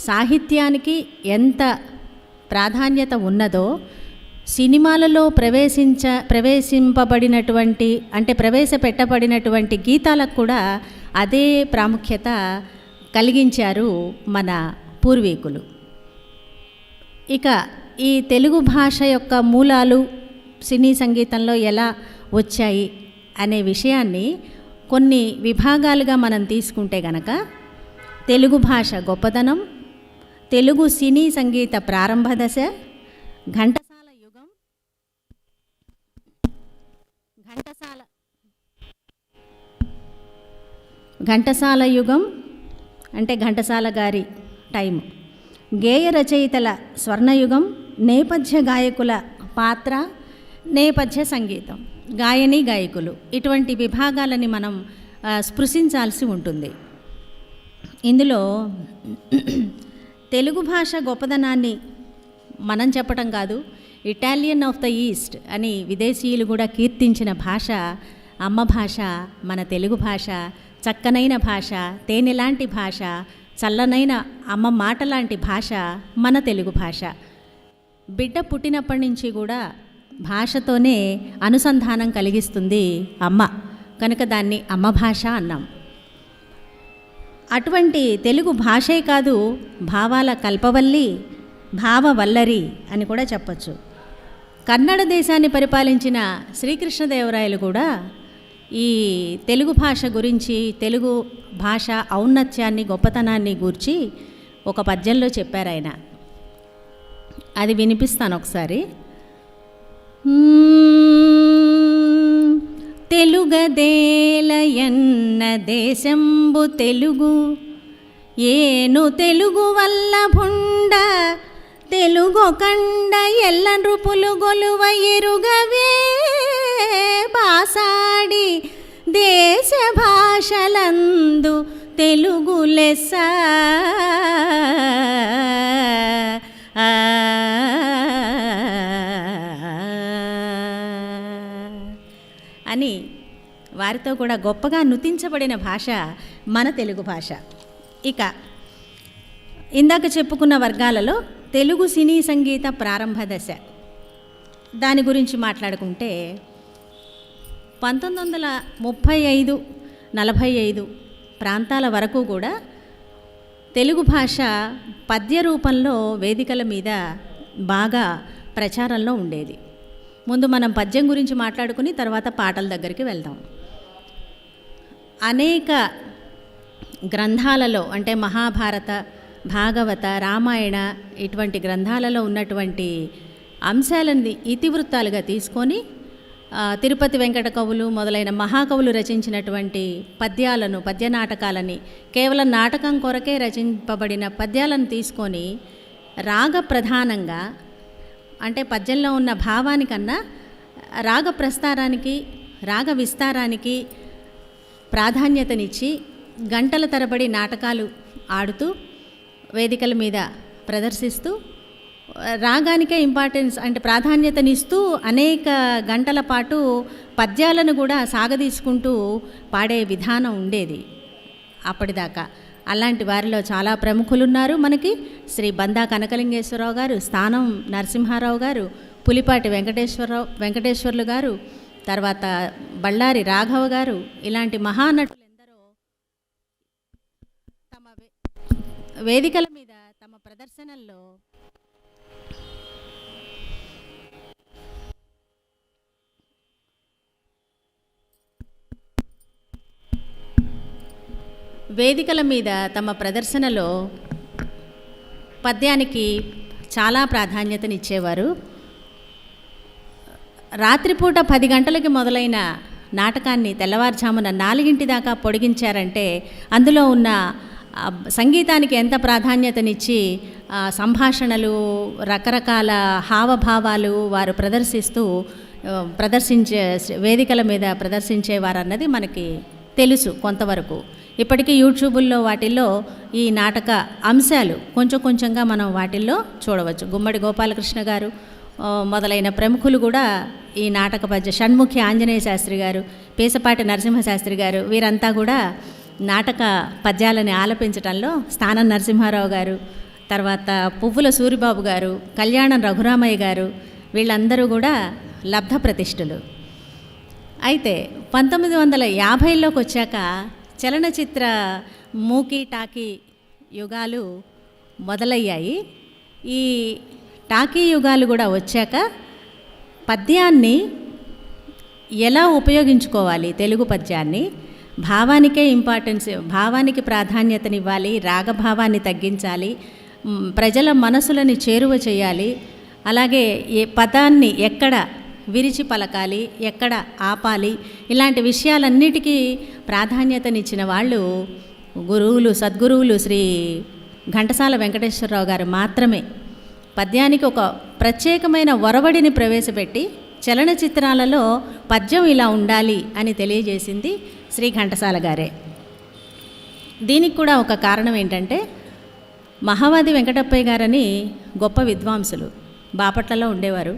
సాహిత్యానికి ఎంత ప్రాధాన్యత ఉన్నదో సినిమాలలో ప్రవేశింపబడినటువంటి అంటే ప్రవేశపెట్టబడినటువంటి గీతాలకు కూడా అదే ప్రాముఖ్యత కలిగించారు మన పూర్వీకులు. ఇక ఈ తెలుగు భాష యొక్క మూలాలు సినీ సంగీతంలో ఎలా వచ్చాయి అనే విషయాన్ని కొన్ని విభాగాలుగా మనం తీసుకుంటే గనక తెలుగు భాష గొప్పదనం, తెలుగు సినీ సంగీత ప్రారంభ దశ, ఘంటసాల యుగం, ఘంటసాల యుగం అంటే ఘంటసాల గారి టైము, గేయ రచయితల స్వర్ణయుగం, నేపథ్య గాయకుల పాత్ర, నేపథ్య సంగీతం, గాయని గాయకులు, ఇటువంటి విభాగాలని మనం స్పృశించాల్సి ఉంటుంది. ఇందులో తెలుగు భాష గొప్పదనాన్ని మనం చెప్పటం కాదు, ఇటాలియన్ ఆఫ్ ద ఈస్ట్ అని విదేశీయులు కూడా కీర్తించిన భాష అమ్మ భాష మన తెలుగు భాష. చక్కనైన భాష, తేనెలాంటి భాష, చల్లనైన అమ్మ మాట లాంటి భాష మన తెలుగు భాష. బిడ్డ పుట్టినప్పటి నుంచి కూడా భాషతోనే అనుసంధానం కలిగిస్తుంది అమ్మ, కనుక దాన్ని అమ్మ భాష అన్నాం. అటువంటి తెలుగు భాషే కాదు, భావాల కల్పవల్లి, భావవల్లరి అని కూడా చెప్పచ్చు. కన్నడ దేశాన్ని పరిపాలించిన శ్రీకృష్ణదేవరాయలు కూడా ఈ తెలుగు భాష గురించి, తెలుగు భాష ఔన్నత్యాన్ని, గొప్పతనాన్ని గూర్చి ఒక పద్యంలో చెప్పారు ఆయన. అది వినిపిస్తాను ఒకసారి. తెలుగదేలయన్న దేశంబు తెలుగు, ఏను తెలుగు వల్ల భుండ, తెలుగొకండ ఎల్ల నృపులు గొలువ ఎరుగవే బాసాడి, దేశ భాషలందు తెలుగు లెస్స అని వారితో కూడా గొప్పగా నుతించబడిన భాష మన తెలుగు భాష. ఇక ఇందాక చెప్పుకున్న వర్గాలలో తెలుగు సినీ సంగీత ప్రారంభ దశ దాని గురించి మాట్లాడుకుంటే 1935-45 ప్రాంతాల వరకు కూడా తెలుగు భాష పద్య రూపంలో వేదికల మీద బాగా ప్రచారంలో ఉండేది. ముందు మనం పద్యం గురించి మాట్లాడుకుని తర్వాత పాటల దగ్గరికి వెళ్దాం. అనేక గ్రంథాలలో అంటే మహాభారత, భాగవత, రామాయణ ఇటువంటి గ్రంథాలలో ఉన్నటువంటి అంశాలని ఇతివృత్తాలుగా తీసుకొని తిరుపతి వెంకట కవులు మొదలైన మహాకవులు రచించినటువంటి పద్యాలను, పద్య నాటకాలని, కేవలం నాటకం కొరకే రచింపబడిన పద్యాలను తీసుకొని రాగ ప్రధానంగా అంటే పద్యంలో ఉన్న భావానికన్నా రాగ ప్రస్తారానికి, రాగ విస్తారానికి ప్రాధాన్యతనిచ్చి గంటల తరబడి నాటకాలు ఆడుతూ వేదికల మీద ప్రదర్శిస్తూ రాగానికే ఇంపార్టెన్స్ అంటే ప్రాధాన్యతనిస్తూ అనేక గంటల పాటు పద్యాలను కూడా సాగదీసుకుంటూ పాడే విధానం ఉండేది అప్పటిదాకా. అలాంటి వారిలో చాలా ప్రముఖులున్నారు మనకి. శ్రీ బందా కనకలింగేశ్వరరావు గారు, స్థానం నరసింహారావు గారు, పులిపాటి వెంకటేశ్వర్లు గారు, తర్వాత బళ్ళారి రాఘవ గారు, ఇలాంటి మహానటులు ఎందరో తమ వేదికల మీద తమ ప్రదర్శనల్లో తమ ప్రదర్శనలో పద్యానికి చాలా ప్రాధాన్యతనిచ్చేవారు. రాత్రిపూట 10 గంటలకి మొదలైన నాటకాన్ని తెల్లవారుజామున 4 దాకా పొడిగించారంటే అందులో ఉన్న సంగీతానికి ఎంత ప్రాధాన్యతనిచ్చి సంభాషణలు, రకరకాల హావభావాలు వారు ప్రదర్శించే వేదికల మీద ప్రదర్శించేవారన్నది మనకి తెలుసు కొంతవరకు. ఇప్పటికీ యూట్యూబుల్లో వాటిల్లో ఈ నాటక అంశాలు కొంచెం కొంచెంగా మనం వాటిల్లో చూడవచ్చు. గుమ్మడి గోపాలకృష్ణ గారు మొదలైన ప్రముఖులు కూడా ఈ నాటక పద్య, షణ్ముఖి ఆంజనేయ శాస్త్రి గారు, పేసపాటి నరసింహశాస్త్రి గారు, వీరంతా కూడా నాటక పద్యాలని ఆలపించటంలో, స్థానం నరసింహారావు గారు, తర్వాత పువ్వుల సూరిబాబు గారు, కళ్యాణం రఘురామయ్య గారు, వీళ్ళందరూ కూడా లబ్ధ ప్రతిష్ఠులు. అయితే 1950లోకి వచ్చాక చలనచిత్ర మూకీ టాకీ యుగాలు మొదలయ్యాయి. ఈ టాకీ యుగాలు కూడా వచ్చాక పద్యాన్ని ఎలా ఉపయోగించుకోవాలి, తెలుగు పద్యాన్ని భావానికే ఇంపార్టెన్స్, భావానికి ప్రాధాన్యతనివ్వాలి, రాగభావాన్ని తగ్గించాలి, ప్రజల మనసులని చేరువ చేయాలి, అలాగే ఏ పదాన్ని ఎక్కడ విరిచి పలకాలి, ఎక్కడ ఆపాలి, ఇలాంటి విషయాలన్నిటికీ ప్రాధాన్యతనిచ్చిన వాళ్ళు గురువులు, సద్గురువులు శ్రీ ఘంటసాల వెంకటేశ్వరరావు గారు మాత్రమే. పద్యానికి ఒక ప్రత్యేకమైన ఒరవడిని ప్రవేశపెట్టి చలనచిత్రాలలో పద్యం ఇలా ఉండాలి అని తెలియజేసింది శ్రీ ఘంటసాల గారే. దీనికి కూడా ఒక కారణం ఏంటంటే, మహావాది వెంకటప్పయ్య గారని గొప్ప విద్వాంసులు బాపట్లలో ఉండేవారు.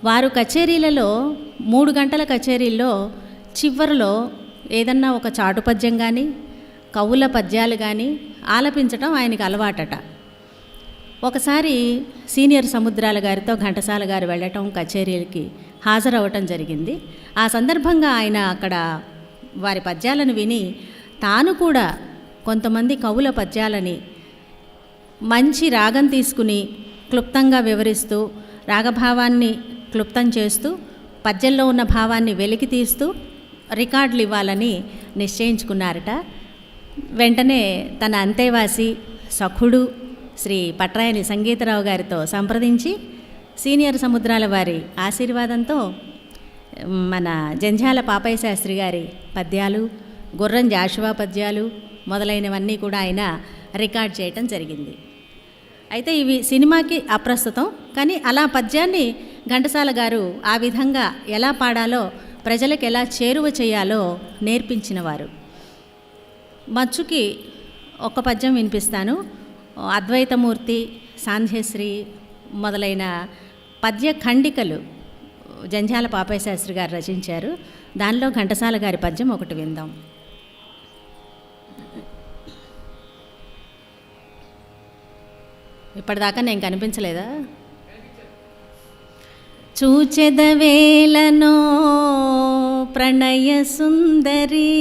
వారు కచేరీలలో 3 గంటల కచేరీల్లో చివరిలో ఏదన్నా ఒక చాటు పద్యం కానీ కవుల పద్యాలు కానీ ఆలపించటం ఆయనకి అలవాటట. ఒకసారి సీనియర్ సముద్రాల గారితో ఘంటసాల గారు వెళ్ళటం, కచేరీలకి హాజరవ్వటం జరిగింది. ఆ సందర్భంగా ఆయన అక్కడ వారి పద్యాలను విని తాను కూడా కొంతమంది కవుల పద్యాలని మంచి రాగం తీసుకుని క్లుప్తంగా వివరిస్తూ, రాగభావాన్ని క్లుప్తం చేస్తూ, పద్యంలో ఉన్న భావాన్ని వెలికి తీస్తూ రికార్డులు ఇవ్వాలని నిశ్చయించుకున్నారట. వెంటనే తన అంతేవాసి సఖుడు శ్రీ పట్రాయని సంగీతరావు గారితో సంప్రదించి సీనియర్ సముద్రాల వారి ఆశీర్వాదంతో మన జంధ్యాల పాపయ్య శాస్త్రి గారి పద్యాలు, గుర్రం జాషువా పద్యాలు మొదలైనవన్నీ కూడా ఆయన రికార్డ్ చేయటం జరిగింది. అయితే ఇవి సినిమాకి అప్రస్తుతం, కానీ అలా పద్యాన్ని ఘంటసాల గారు ఆ విధంగా ఎలా పాడాలో, ప్రజలకు ఎలా చేరువ చేయాలో నేర్పించినవారు. మచ్చుకి ఒక పద్యం వినిపిస్తాను. అద్వైతమూర్తి, సాంధ్యశ్రీ మొదలైన పద్య ఖండికలు జంధ్యాల పాపయ్య శాస్త్రి గారు రచించారు. దానిలో ఘంటసాల గారి పద్యం ఒకటి విందాం. ఇప్పటిదాకా నేను కనిపించలేదా? చూచెదవేలనో ప్రణయ సుందరి,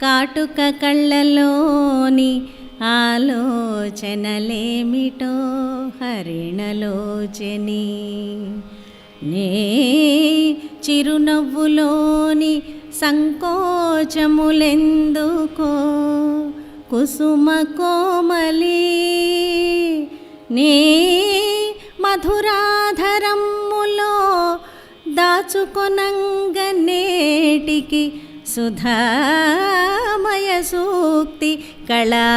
కాటుక కళ్ళలోని ఆలోచనలేమిటో హరిణలోచని, నే చిరునవ్వులోని సంకోచములెందుకో కుసుమ కోమలి, నే మధురాధరమ్ములో దాచుకొనంగ నేటికి సుధామయ సూక్తి కళా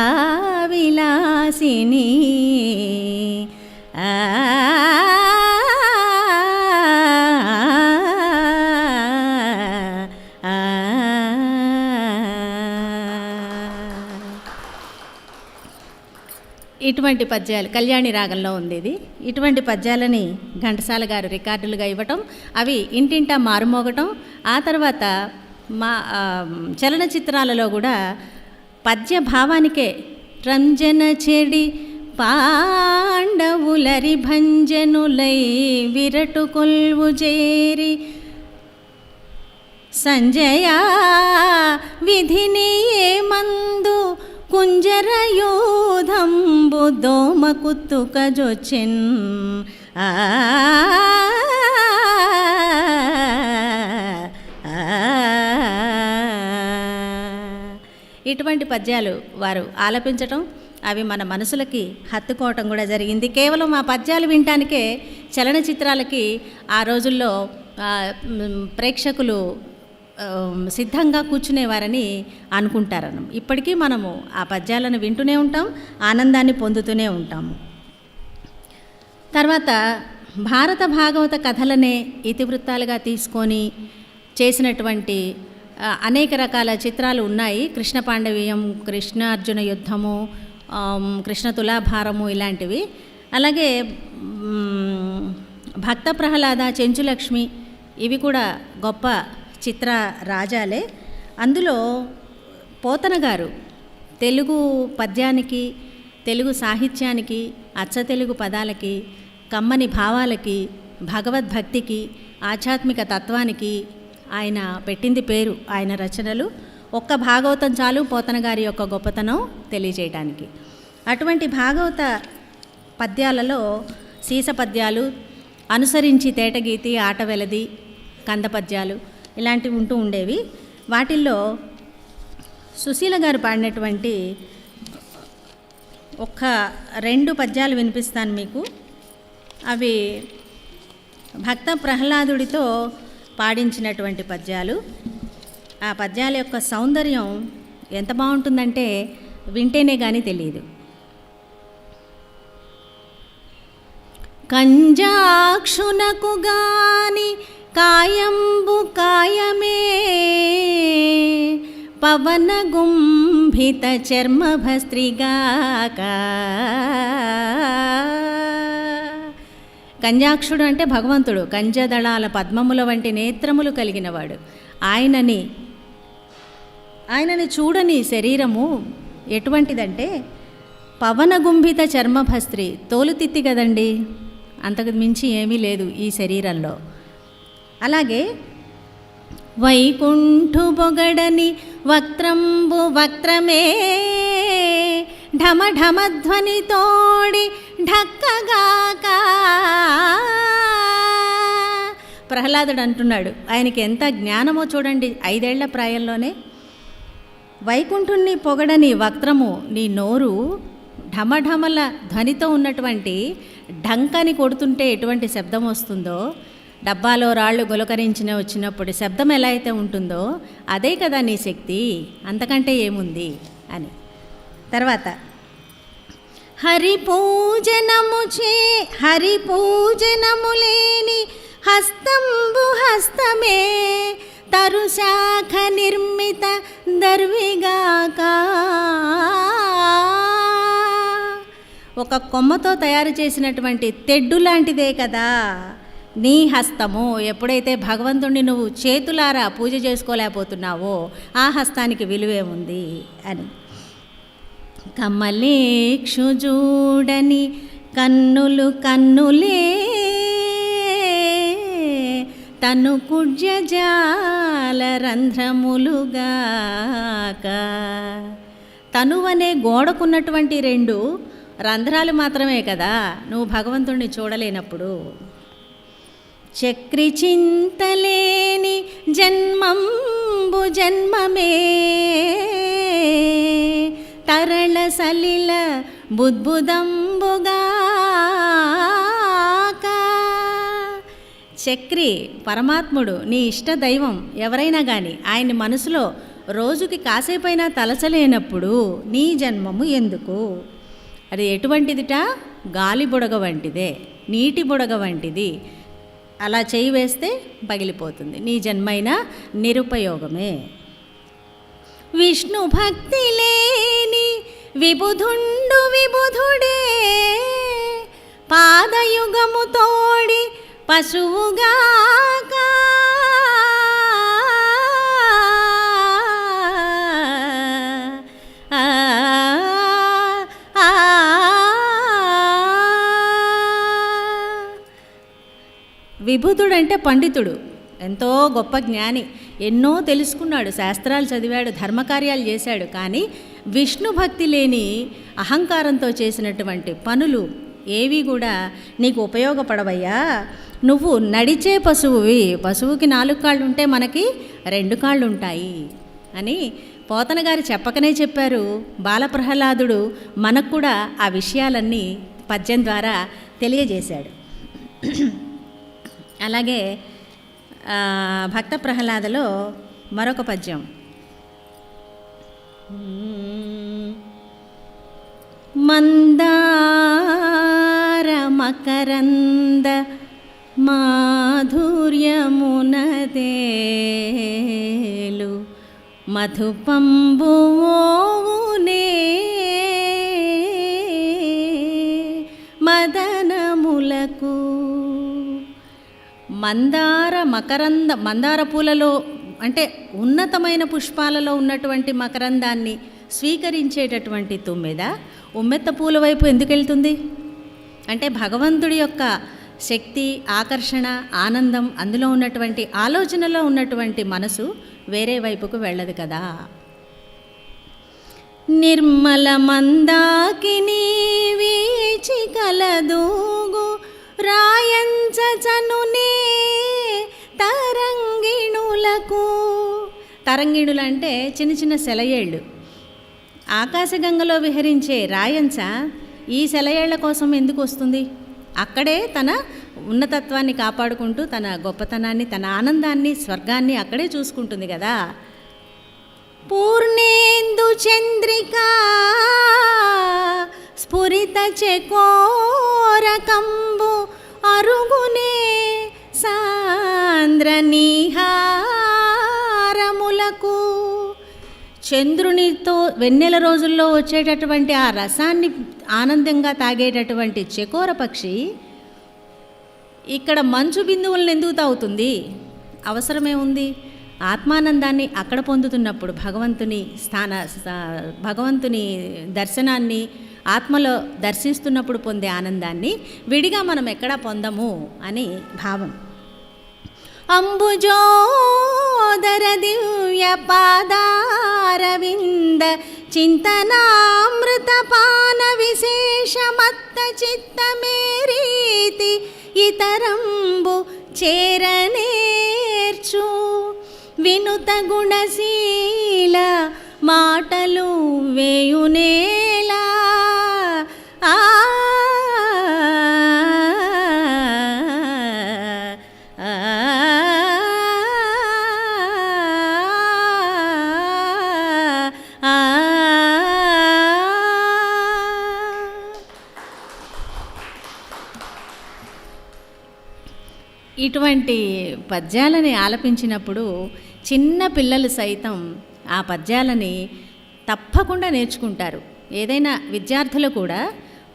విలాసిని. ఇటువంటి పద్యాలు కళ్యాణి రాగంలో ఉంది ఇది. ఇటువంటి పద్యాలని ఘంటసాల గారు రికార్డులుగా ఇవ్వటం, అవి ఇంటింటా మారుమోగటం, ఆ తర్వాత మా చలనచిత్రాలలో కూడా పద్య భావానికే రంజన చెడి పాండవులరి భంజనులై విరటు కొల్వు చేరి సంజయ విధిని మందు కుంజరయూధంబు దోమ కుత్తుక జొచ్చెన్. ఇటువంటి పద్యాలు వారు ఆలపించటం, అవి మన మనసులకి హత్తుకోవటం కూడా జరిగింది. కేవలం ఆ పద్యాలు వినటానికే చలనచిత్రాలకి ఆ రోజుల్లో ప్రేక్షకులు సిద్ధంగా కూర్చునేవారని అనుకుంటారు. ఇప్పటికీ మనము ఆ పద్యాలను వింటూనే ఉంటాం, ఆనందాన్ని పొందుతూనే ఉంటాము. తర్వాత భారత భాగవత కథలనే ఇతివృత్తాలుగా తీసుకొని చేసినటువంటి అనేక రకాల చిత్రాలు ఉన్నాయి. కృష్ణ పాండవీయం, కృష్ణ అర్జున యుద్ధము, కృష్ణ తులాభారము ఇలాంటివి. అలాగే భక్త ప్రహ్లాద, చెంచులక్ష్మి ఇవి కూడా గొప్ప చిత్ర రాజాలే. అందులో పోతన గారు తెలుగు పద్యానికి తెలుగు సాహిత్యానికి, అచ్చ తెలుగు పదాలకి, కమ్మని భావాలకి, భగవద్భక్తికి, ఆధ్యాత్మిక తత్వానికి ఆయన పెట్టింది పేరు. ఆయన రచనలు ఒక్క భాగవతం చాలు పోతన గారి యొక్క గొప్పతనం తెలియజేయడానికి. అటువంటి భాగవత పద్యాలలో సీస పద్యాలు, అనుసరించి తేటగీతి, ఆటవెలది, కంద పద్యాలు ఇలాంటివి ఉంటూ ఉండేవి. వాటిల్లో సుశీల గారు పాడినటువంటి ఒక్క 2 పద్యాలు వినిపిస్తాను మీకు. అవి భక్త ప్రహ్లాదుడితో పాడించినటువంటి పద్యాలు. ఆ పద్యాల యొక్క సౌందర్యం ఎంత బాగుంటుందంటే వింటేనే కానీ తెలియదు. కంజాక్షునకు గాని కాయంబు కాయమే, పవన గుంభిత చర్మభస్త్రిగాక. కంజాక్షుడు అంటే భగవంతుడు, కంజదళాల పద్మముల వంటి నేత్రములు కలిగినవాడు. ఆయనని చూడని శరీరము ఎటువంటిదంటే పవనగుంభిత చర్మభస్త్రి, తోలుతిత్తి కదండి, అంతకు మించి ఏమీ లేదు ఈ శరీరంలో. అలాగే వైకుంఠు బొగడని వక్త్రంబు వక్త్రమే, ఢమ ఢమధ్వని తోడి ఢక్కగాక. ప్రహ్లాదుడు అంటున్నాడు, ఆయనకి ఎంత జ్ఞానమో చూడండి, 5 ఏళ్ల ప్రాయంలోనే. వైకుంఠుణ్ణి పొగడని వక్త్రము, నీ నోరు ఢమఢమల ధ్వనితో ఉన్నటువంటి ఢంకని కొడుతుంటే ఎటువంటి శబ్దం వస్తుందో, డబ్బాలో రాళ్ళు గులకరించిన వచ్చినప్పుడు శబ్దం ఎలా అయితే ఉంటుందో అదే కదా నీ శక్తి, అంతకంటే ఏముంది అని. తర్వాత హరిపూజనము లేని హస్తంబు హస్తమే, తరుశాఖ నిర్మిత దర్విగాక. ఒక కొమ్మతో తయారు చేసినటువంటి తెడ్డు లాంటిదే కదా నీ హస్తము. ఎప్పుడైతే భగవంతుణ్ణి నువ్వు చేతులారా పూజ చేసుకోలేకపోతున్నావో ఆ హస్తానికి విలువే ఉంది అని. కమలేక్షుజూడని కన్నులు కన్నులే, తను కుడ్యజాల రంధ్రములుగాక. తనువనే గోడకున్నటువంటి 2 రంధ్రాలు మాత్రమే కదా నువ్వు భగవంతుణ్ణి చూడలేనప్పుడు. చక్రి చింతలేని జన్మంబు జన్మమే, తరళ సలిల బుద్బుదంబుగాక. చక్రి పరమాత్ముడు, నీ ఇష్ట దైవం ఎవరైనా కానీ ఆయన్ని మనసులో రోజుకి కాసేపైనా తలచలేనప్పుడు నీ జన్మము ఎందుకు? అది ఎటువంటిదిట? గాలి బుడగ వంటిదే, నీటి బుడగ వంటిది. అలా చేయి వేస్తే పగిలిపోతుంది. నీ జన్మైనా నిరుపయోగమే. విష్ణు భక్తి లేని విబుధుండు విబుధుడే, పాదయుగము తోడి పశువుగాక. విభుతుడంటే పండితుడు, ఎంతో గొప్ప జ్ఞాని, ఎన్నో తెలుసుకున్నాడు, శాస్త్రాలు చదివాడు, ధర్మకార్యాలు చేశాడు. కానీ విష్ణు భక్తి లేని అహంకారంతో చేసినటువంటి పనులు ఏవి కూడా నీకు ఉపయోగపడవయ్యా. నువ్వు నడిచే పశువువి, పశువుకి 4 కాళ్ళు ఉంటే మనకి 2 కాళ్ళు ఉంటాయి అని పోతన గారు చెప్పకనే చెప్పారు. బాలప్రహ్లాదుడు మనకు కూడా ఆ విషయాలన్నీ పద్యం ద్వారా తెలియజేశాడు. అలాగే భక్త ప్రహ్లాదలో మరొక పద్యం, మందార మకరంద మాధుర్యమునదేలు మధుపంబువోవునే మదనములకు. మందార పూలలో అంటే ఉన్నతమైన పుష్పాలలో ఉన్నటువంటి మకరందాన్ని స్వీకరించేటటువంటి తుమ్మెద ఉమ్మెత్త పూల వైపు ఎందుకు వెళ్తుంది అంటే భగవంతుడి యొక్క శక్తి, ఆకర్షణ, ఆనందం, అందులో ఉన్నటువంటి ఆలోచనలో ఉన్నటువంటి మనసు వేరే వైపుకు వెళ్ళదు కదా. నిర్మల మందాకిని వీచి కలదూగు రాయంచనునే తరంగిణులకు. తరంగిణులు అంటే చిన్న చిన్న సెలయేళ్ళు. ఆకాశగంగలో విహరించే రాయంచ ఈ సెలయేళ్ల కోసం ఎందుకు వస్తుంది? అక్కడే తన ఉన్నతత్వాన్ని కాపాడుకుంటూ తన గొప్పతనాన్ని, తన ఆనందాన్ని, స్వర్గాన్ని అక్కడే చూసుకుంటుంది కదా. పూర్ణేందు చంద్రికా స్ఫురిత చకోరకంబు అరుగునే సాంద్ర నిహారములకు. చంద్రునితో వెన్నెల రోజుల్లో వచ్చేటటువంటి ఆ రసాన్ని ఆనందంగా తాగేటటువంటి చకోర పక్షి ఇక్కడ మంచు బిందువులను ఎందుకు తాగుతుంది? అవసరమే ఉంది. ఆత్మానందాన్ని అక్కడ పొందుతున్నప్పుడు భగవంతుని దర్శనాన్ని ఆత్మలో దర్శిస్తున్నప్పుడు పొందే ఆనందాన్ని విడిగా మనం ఎక్కడా పొందము అని భావం. అంబుజోదర దివ్య పాదారవింద చింతనామృత పాన విశేషమత్త చిత్తమేరీతి ఇతరంబు చేరనేర్చు. వినుత గుణశీల మాటలు వేయునేలా. ఇటువంటి పద్యాలని ఆలపించినప్పుడు చిన్న పిల్లలు సైతం ఆ పద్యాలని తప్పకుండా నేర్చుకుంటారు. ఏదైనా విద్యార్థులు కూడా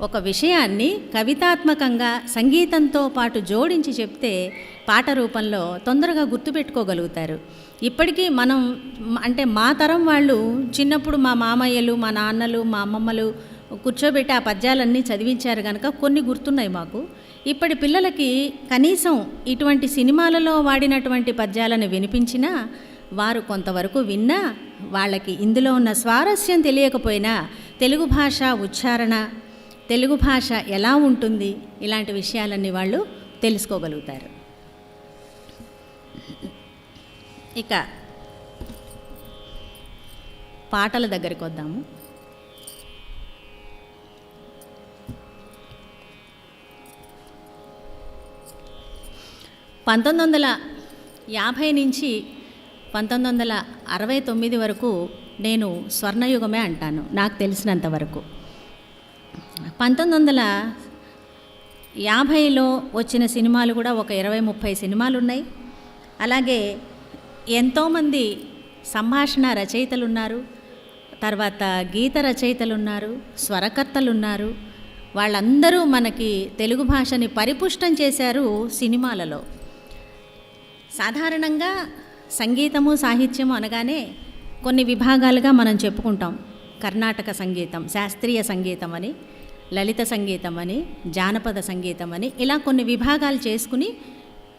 ఒక విషయాన్ని కవితాత్మకంగా సంగీతంతో పాటు జోడించి చెప్తే పాట రూపంలో తొందరగా గుర్తుపెట్టుకోగలుగుతారు. ఇప్పటికీ మనం అంటే మా తరం వాళ్ళు చిన్నప్పుడు మా మామయ్యలు, మా నాన్నలు, మా అమ్మమ్మలు కూర్చోబెట్టి ఆ పద్యాలన్నీ చదివించారు కనుక కొన్ని గుర్తున్నాయి మాకు. ఇప్పటి పిల్లలకి కనీసం ఇటువంటి సినిమాలలో వాడినటువంటి పద్యాలను వినిపించినా వారు కొంతవరకు విన్నా వాళ్ళకి ఇందులో ఉన్న స్వారస్యం తెలియకపోయినా తెలుగు భాష ఉచ్చారణ, తెలుగు భాష ఎలా ఉంటుంది, ఇలాంటి విషయాలన్నీ వాళ్ళు తెలుసుకోగలుగుతారు. ఇక పాటల దగ్గరికి వద్దాము. పంతొమ్మిది 1950 నుంచి 1969 వరకు నేను స్వర్ణయుగమే అంటాను నాకు తెలిసినంత వరకు. 1950లో వచ్చిన సినిమాలు కూడా ఒక 20-30 సినిమాలు ఉన్నాయి. అలాగే ఎంతోమంది సంభాషణ రచయితలు ఉన్నారు, తర్వాత గీత రచయితలు ఉన్నారు, స్వరకర్తలు ఉన్నారు. వాళ్ళందరూ మనకి తెలుగు భాషని పరిపుష్టం చేశారు సినిమాలలో. సాధారణంగా సంగీతము, సాహిత్యము అనగానే కొన్ని విభాగాలుగా మనం చెప్పుకుంటాం. కర్ణాటక సంగీతం, శాస్త్రీయ సంగీతం అని, లలిత సంగీతం అని, జానపద సంగీతం అని, ఇలా కొన్ని విభాగాలు చేసుకుని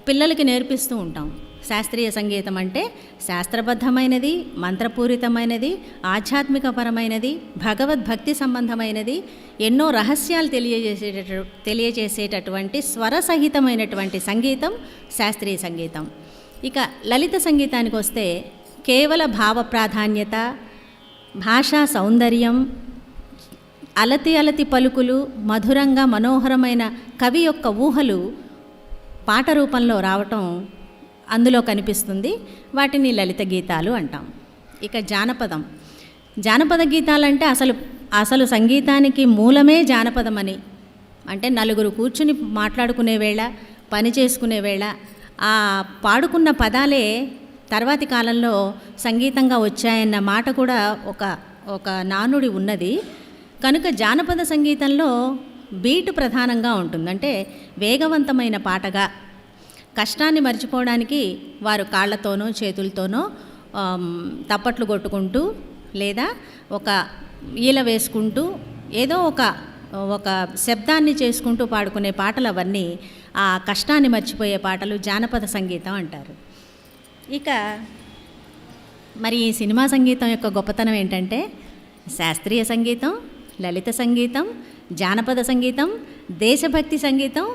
పిల్లలకి నేర్పిస్తూ ఉంటాం. శాస్త్రీయ సంగీతం అంటే శాస్త్రబద్ధమైనది, మంత్రపూరితమైనది, ఆధ్యాత్మికపరమైనది, భగవద్భక్తి సంబంధమైనది, ఎన్నో రహస్యాలు తెలియజేసేటటువంటి స్వరసహితమైనటువంటి సంగీతం శాస్త్రీయ సంగీతం. ఇక లలిత సంగీతానికి వస్తే కేవల భావ ప్రాధాన్యత, భాషా సౌందర్యం, అలతి అలతి పలుకులు, మధురంగా మనోహరమైన కవి యొక్క ఊహలు పాట రూపంలో రావటం అందులో కనిపిస్తుంది. వాటిని లలిత గీతాలు అంటాం. ఇక జానపద గీతాలంటే అసలు సంగీతానికి మూలమే జానపదమని, అంటే నలుగురు కూర్చుని మాట్లాడుకునే వేళ, పని చేసుకునే వేళ ఆ పాడుకున్న పదాలే తర్వాతి కాలంలో సంగీతంగా వచ్చాయన్న మాట కూడా ఒక నానుడి ఉన్నది. కనుక జానపద సంగీతంలో బీటు ప్రధానంగా ఉంటుంది. అంటే వేగవంతమైన పాటగా, కష్టాన్ని మర్చిపోవడానికి వారు కాళ్ళతోనో చేతులతోనో తప్పట్లు కొట్టుకుంటూ లేదా ఒక ఈల వేసుకుంటూ ఏదో ఒక శబ్దాన్ని చేసుకుంటూ పాడుకునే పాటలు అవన్నీ ఆ కష్టాన్ని మర్చిపోయే పాటలు జానపద సంగీతం అంటారు. ఇక మరి ఈ సినిమా సంగీతం యొక్క గొప్పతనం ఏంటంటే శాస్త్రీయ సంగీతం, లలిత సంగీతం, జానపద సంగీతం, దేశభక్తి సంగీతం,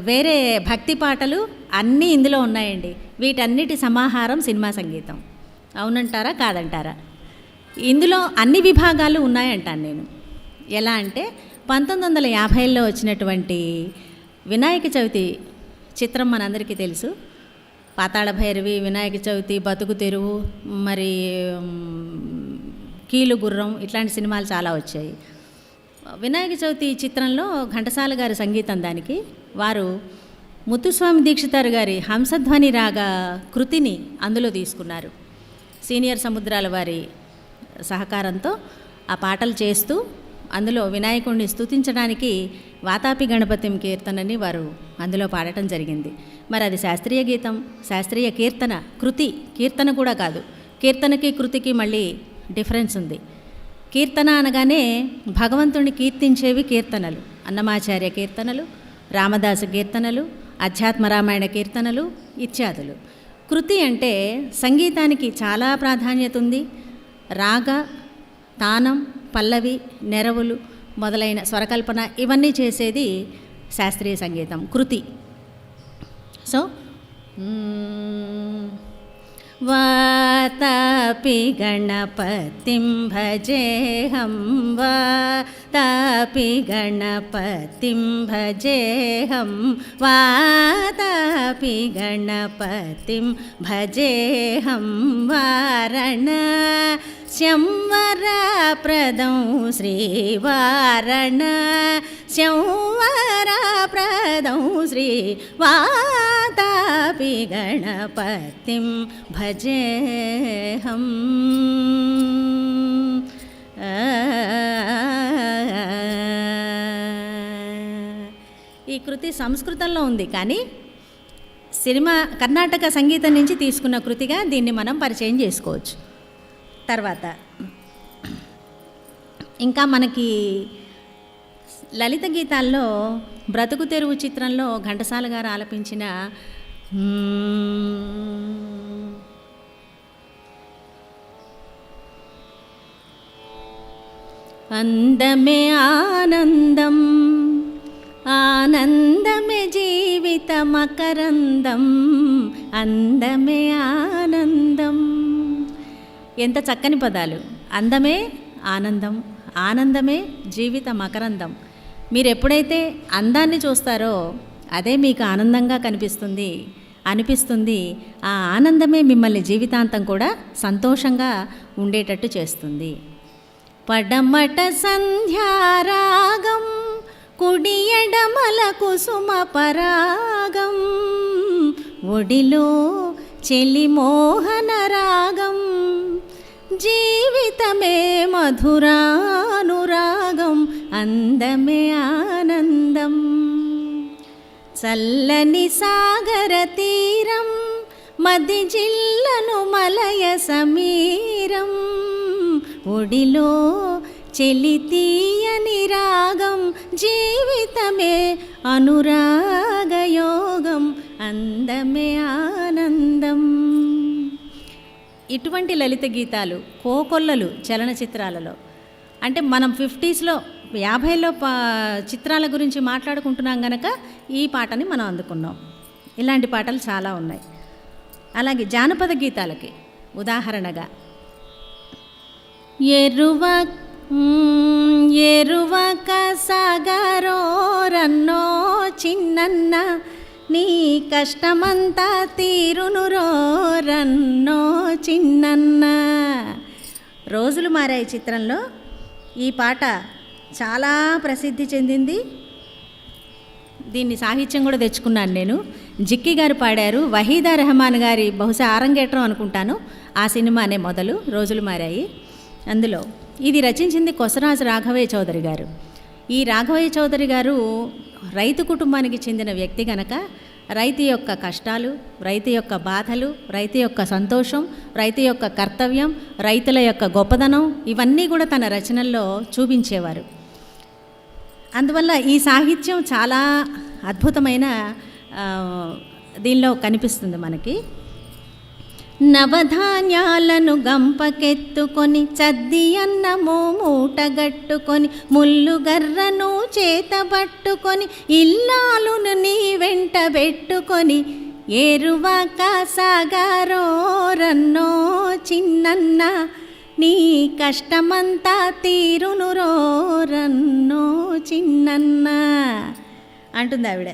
వేరే భక్తి పాటలు అన్నీ ఇందులో ఉన్నాయండి. వీటన్నిటి సమాహారం సినిమా సంగీతం. అవునంటారా కాదంటారా? ఇందులో అన్ని విభాగాలు ఉన్నాయంటాను నేను. ఎలా అంటే 1950లో వచ్చినటువంటి వినాయక చవితి చిత్రం మనందరికీ తెలుసు. పాతాళ భైరవి, వినాయక చవితి, బతుకు తెరువు, మరి కీలు గుర్రం ఇట్లాంటి సినిమాలు చాలా వచ్చాయి. వినాయక చవితి చిత్రంలో ఘంటసాల గారి సంగీతం దానికి. వారు ముత్తుస్వామి దీక్షితారు గారి హంసధ్వని రాగ కృతిని అందులో తీసుకున్నారు. సీనియర్ సముద్రాల వారి సహకారంతో ఆ పాటలు చేస్తూ అందులో వినాయకుడిని స్తుతించడానికి వాతాపి గణపతిం కీర్తనని వారు అందులో పాడటం జరిగింది. మరి అది శాస్త్రీయ గీతం, శాస్త్రీయ కీర్తన, కృతి. కీర్తన కూడా కాదు, కీర్తనకి కృతికి మళ్ళీ డిఫరెన్స్ ఉంది. కీర్తన అనగానే భగవంతుడిని కీర్తించేవి కీర్తనలు, అన్నమాచార్య కీర్తనలు, రామదాసు కీర్తనలు, అధ్యాత్మ రామాయణ కీర్తనలు ఇత్యాదులు. కృతి అంటే సంగీతానికి చాలా ప్రాధాన్యత ఉంది. రాగ, తానం, పల్లవి, నెరవులు మొదలైన స్వరకల్పన ఇవన్నీ చేసేది శాస్త్రీయ సంగీతం, కృతి. సో వాతాపి గణపతిం భజేహం, వాతాపి గణపతిం భజేహం, వాతాపి గణపతిం భజేహం, వారణస్యం వరప్రదం శ్రీవారణస్యం వరప్రదం శ్రీ వాతాపి గణపతిం భజేహం. ఈ కృతి సంస్కృతంలో ఉంది, కానీ సినిమా కర్ణాటక సంగీతం నుంచి తీసుకున్న కృతిగా దీన్ని మనం పరిచయం చేసుకోవచ్చు. తర్వాత ఇంకా మనకి లలిత గీతాల్లో బ్రతుకు తెరువు చిత్రంలో ఘంటసాల గారు ఆలపించిన అందమే ఆనందం, ఆనందమే జీవిత మకరందం, అందమే ఆనందం. ఎంత చక్కని పదాలు! అందమే ఆనందం, ఆనందమే జీవిత మకరందం. మీరు ఎప్పుడైతే అందాన్ని చూస్తారో అదే మీకు ఆనందంగా అనిపిస్తుంది. ఆ ఆనందమే మిమ్మల్ని జీవితాంతం కూడా సంతోషంగా ఉండేటట్టు చేస్తుంది. పడమట సంధ్యారాగం, కుడి ఎడమల కుసుమ పరాగం, ఒడిలో చెలి మోహన రాగం, జీవితమే మధురానురాగం, అందమే ఆనందం. చల్లని సాగర తీరం, మది జిల్లను మలయ సమీరం, ఒడిలో చెలి తీయని రాగం, జీవితమే అనురాగయోగం, అందమే ఆనందం. ఇటువంటి లలిత గీతాలు కోకొల్లలు చలనచిత్రాలలో. అంటే మనం 50స్లో 50లో చిత్రాల గురించి మాట్లాడుకుంటున్నాం గనక ఈ పాటని మనం అందుకున్నాం. ఇలాంటి పాటలు చాలా ఉన్నాయి. అలాగే జానపద గీతాలకి ఉదాహరణగా ఎరువక సాగరో రన్నో చిన్నన్న, నీ కష్టమంతా తీరునురో రన్నో చిన్నన్న. రోజులు మారాయి చిత్రంలో ఈ పాట చాలా ప్రసిద్ధి చెందింది. దీన్ని సాహిత్యం కూడా తెచ్చుకున్నాను నేను. జిక్కి గారు పాడారు. వహీదా రెహమాన్ గారి బహుశా ఆరంగేట్రం అనుకుంటాను ఆ సినిమానే మొదలు, రోజులు మారాయి. అందులో ఇది రచించింది కొసరాజు రాఘవయ్య చౌదరి గారు. ఈ రాఘవయ్య చౌదరి గారు రైతు కుటుంబానికి చెందిన వ్యక్తి కనుక రైతు యొక్క కష్టాలు, రైతు యొక్క బాధలు, రైతు యొక్క సంతోషం, రైతు యొక్క కర్తవ్యం, రైతుల యొక్క గొప్పదనం ఇవన్నీ కూడా తన రచనల్లో చూపించేవారు. అందువల్ల ఈ సాహిత్యం చాలా అద్భుతమైన దీనిలో కనిపిస్తుంది మనకి. నవధాన్యాలను గంపకెత్తుకొని, చద్ది అన్నము మూటగట్టుకొని, ముల్లుగర్రను చేతబట్టుకొని, ఇల్లాలును నీ వెంట పెట్టుకొని, ఏరువాక సాగారో రన్నో చిన్నన్న, నీ కష్టమంతా తీరును రో రన్నో చిన్నన్న అంటుంది ఆవిడ.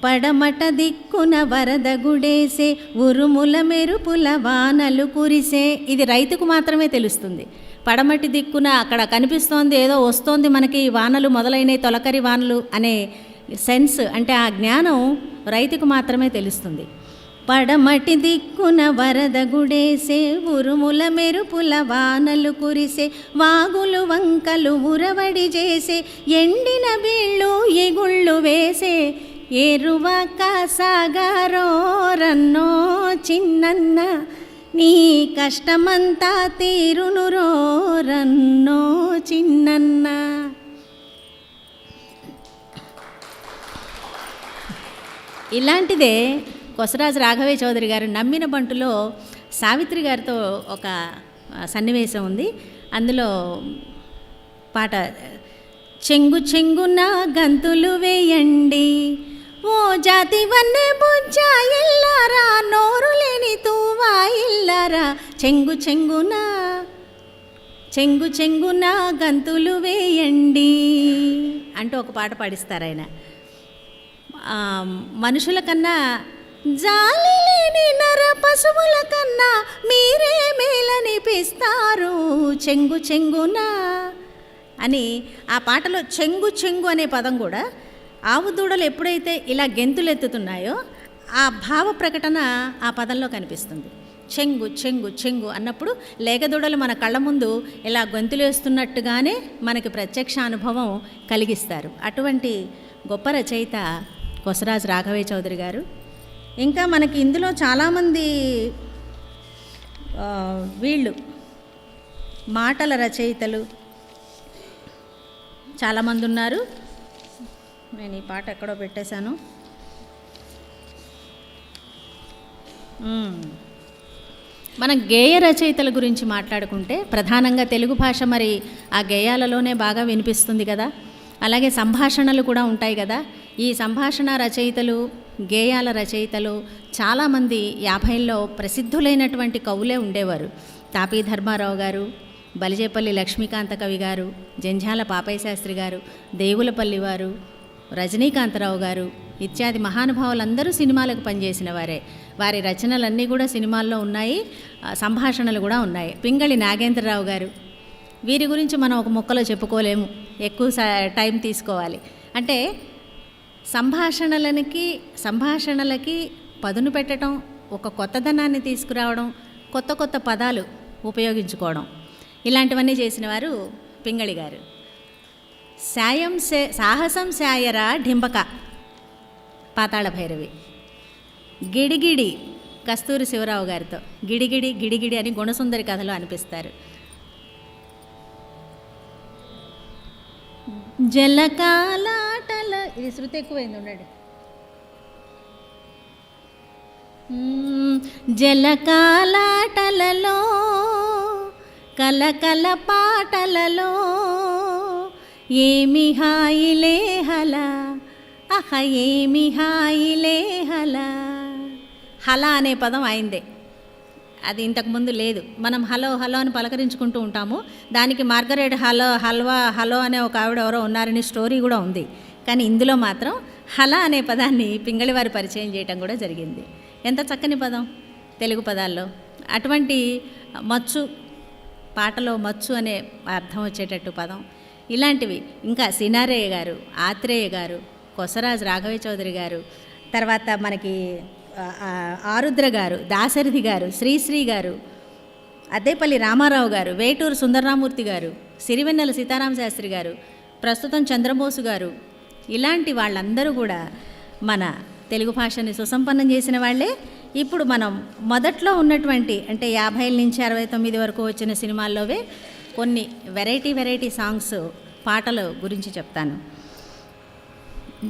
పడమట దిక్కున వరద గుడేసే, ఉరుముల మెరుపుల వానలు కురిసే. ఇది రైతుకు మాత్రమే తెలుస్తుంది. పడమటి దిక్కున అక్కడ కనిపిస్తోంది, ఏదో వస్తోంది మనకి, వానలు మొదలైనవి, తొలకరి వానలు అనే సెన్స్, అంటే ఆ జ్ఞానం రైతుకు మాత్రమే తెలుస్తుంది. పడమటి దిక్కున వరద గుడేసే, ఉరుముల మెరుపుల వానలు కురిసే, వాగులు వంకలు ఉరవడి చేసే, ఎండిన బీళ్ళు ఎగుళ్ళు వేసే, ఏరువాక సాగారో రన్నో చిన్నన్న, నీ కష్టమంతా తీరును రో రన్నో చిన్నన్న. ఇలాంటిదే కొసరాజు రాఘవయ్య చౌదరి గారు నమ్మిన బంటులో సావిత్రి గారితో ఒక సన్నివేశం ఉంది. అందులో పాట, చెంగు చెంగున గంతులు వేయండి ఓ జాతి వన్నె బుజ్జ ఇల్లారా, నోరు లేని తూవా ఇల్లారా, చెంగు చెంగున చెంగు చెంగున గంతులు వేయండి అంటూ ఒక పాట పాడిస్తారు ఆయన. మనుషుల కన్నా జాలి లేని నర పశువుల కన్నా మీరే మేలనిపిస్తారు చెంగు చెంగున అని. ఆ పాటలో చెంగు చెంగు అనే పదం కూడా ఆవు దూడలు ఎప్పుడైతే ఇలా గెంతులెత్తుతున్నాయో ఆ భావ ప్రకటన ఆ పదంలో కనిపిస్తుంది. చెంగు చెంగు చెంగు అన్నప్పుడు లేగదూడలు మన కళ్ళ ముందు ఇలా గొంతులేస్తున్నట్టుగానే మనకి ప్రత్యక్ష అనుభవం కలిగిస్తారు. అటువంటి గొప్ప రచయిత కొసరాజు రాఘవయ్య చౌదరి గారు. ఇంకా మనకి ఇందులో చాలామంది వీళ్ళు మాటల రచయితలు చాలామంది ఉన్నారు. నేను ఈ పాట ఎక్కడో పెట్టేశాను. మనం గేయ రచయితల గురించి మాట్లాడుకుంటే ప్రధానంగా తెలుగు భాష మరి ఆ గేయాలలోనే బాగా వినిపిస్తుంది కదా. అలాగే సంభాషణలు కూడా ఉంటాయి కదా. ఈ సంభాషణ రచయితలు, గేయాల రచయితలు చాలామంది 50ల్లో ప్రసిద్ధులైనటువంటి కవులే ఉండేవారు. తాపీ ధర్మారావు గారు, బలిజేపల్లి లక్ష్మీకాంత కవి గారు, జంఝాల పాపయ్య శాస్త్రి గారు, దేవులపల్లి వారు, రజనీకాంతరావు గారు ఇత్యాది మహానుభావులందరూ సినిమాలకు పనిచేసిన వారే. వారి రచనలన్నీ కూడా సినిమాల్లో ఉన్నాయి, సంభాషణలు కూడా ఉన్నాయి. పింగళి నాగేంద్రరావు గారు, వీరి గురించి మనం ఒక ముక్కలో చెప్పుకోలేము, ఎక్కువ టైం తీసుకోవాలి. అంటే సంభాషణలకి పదును పెట్టడం, ఒక కొత్తదనాన్ని తీసుకురావడం, కొత్త కొత్త పదాలు ఉపయోగించుకోవడం, ఇలాంటివన్నీ చేసిన వారు పింగళి గారు. సాహసం శాయరా ఢింబక పాతాళ భైరవి, గిడిగిడి కస్తూరి శివరావు గారితో గిడిగిడి గిడిగిడి అని గుణసుందరి కథలో అనిపిస్తారు. జలకాలాటల, ఇది శృతి ఎక్కువైంది ఉండండి. జలకాలాటలలో కలకల పాటలలో ఏమి హాయిలే హలా, అహ ఏమి హాయిలే హలా. హలా అనే పదం అయిందే, అది ఇంతకుముందు లేదు. మనం హలో హలో అని పలకరించుకుంటూ ఉంటాము. దానికి మార్గరెట్ హల్వా అనే ఒక ఆవిడ ఎవరో ఉన్నారని స్టోరీ కూడా ఉంది. కానీ ఇందులో మాత్రం హలా అనే పదాన్ని పింగళి వారు పరిచయం చేయటం కూడా జరిగింది. ఎంత చక్కని పదం తెలుగు పదాల్లో. అటువంటి మచ్చు, పాటలో మచ్చు అనే అర్థం వచ్చేటట్టు పదం, ఇలాంటివి. ఇంకా సినారేయ గారు, ఆత్రేయ గారు, కొసరాజు రాఘవయ్య చౌదరి గారు, తర్వాత మనకి ఆరుద్ర గారు, దాశరథి గారు, శ్రీశ్రీ గారు, అద్దేపల్లి రామారావు గారు, వేటూరు సుందరరామూర్తి గారు, సిరివెన్నెల సీతారామ శాస్త్రి గారు, ప్రస్తుతం చంద్రబోసు గారు, ఇలాంటి వాళ్ళందరూ కూడా మన తెలుగు భాషని సుసంపన్నం చేసిన వాళ్ళే. ఇప్పుడు మనం మొదట్లో ఉన్నటువంటి అంటే 50 నుంచి 69 వరకు వచ్చిన సినిమాల్లోవే కొన్ని వెరైటీ సాంగ్స్ పాటల గురించి చెప్తాను.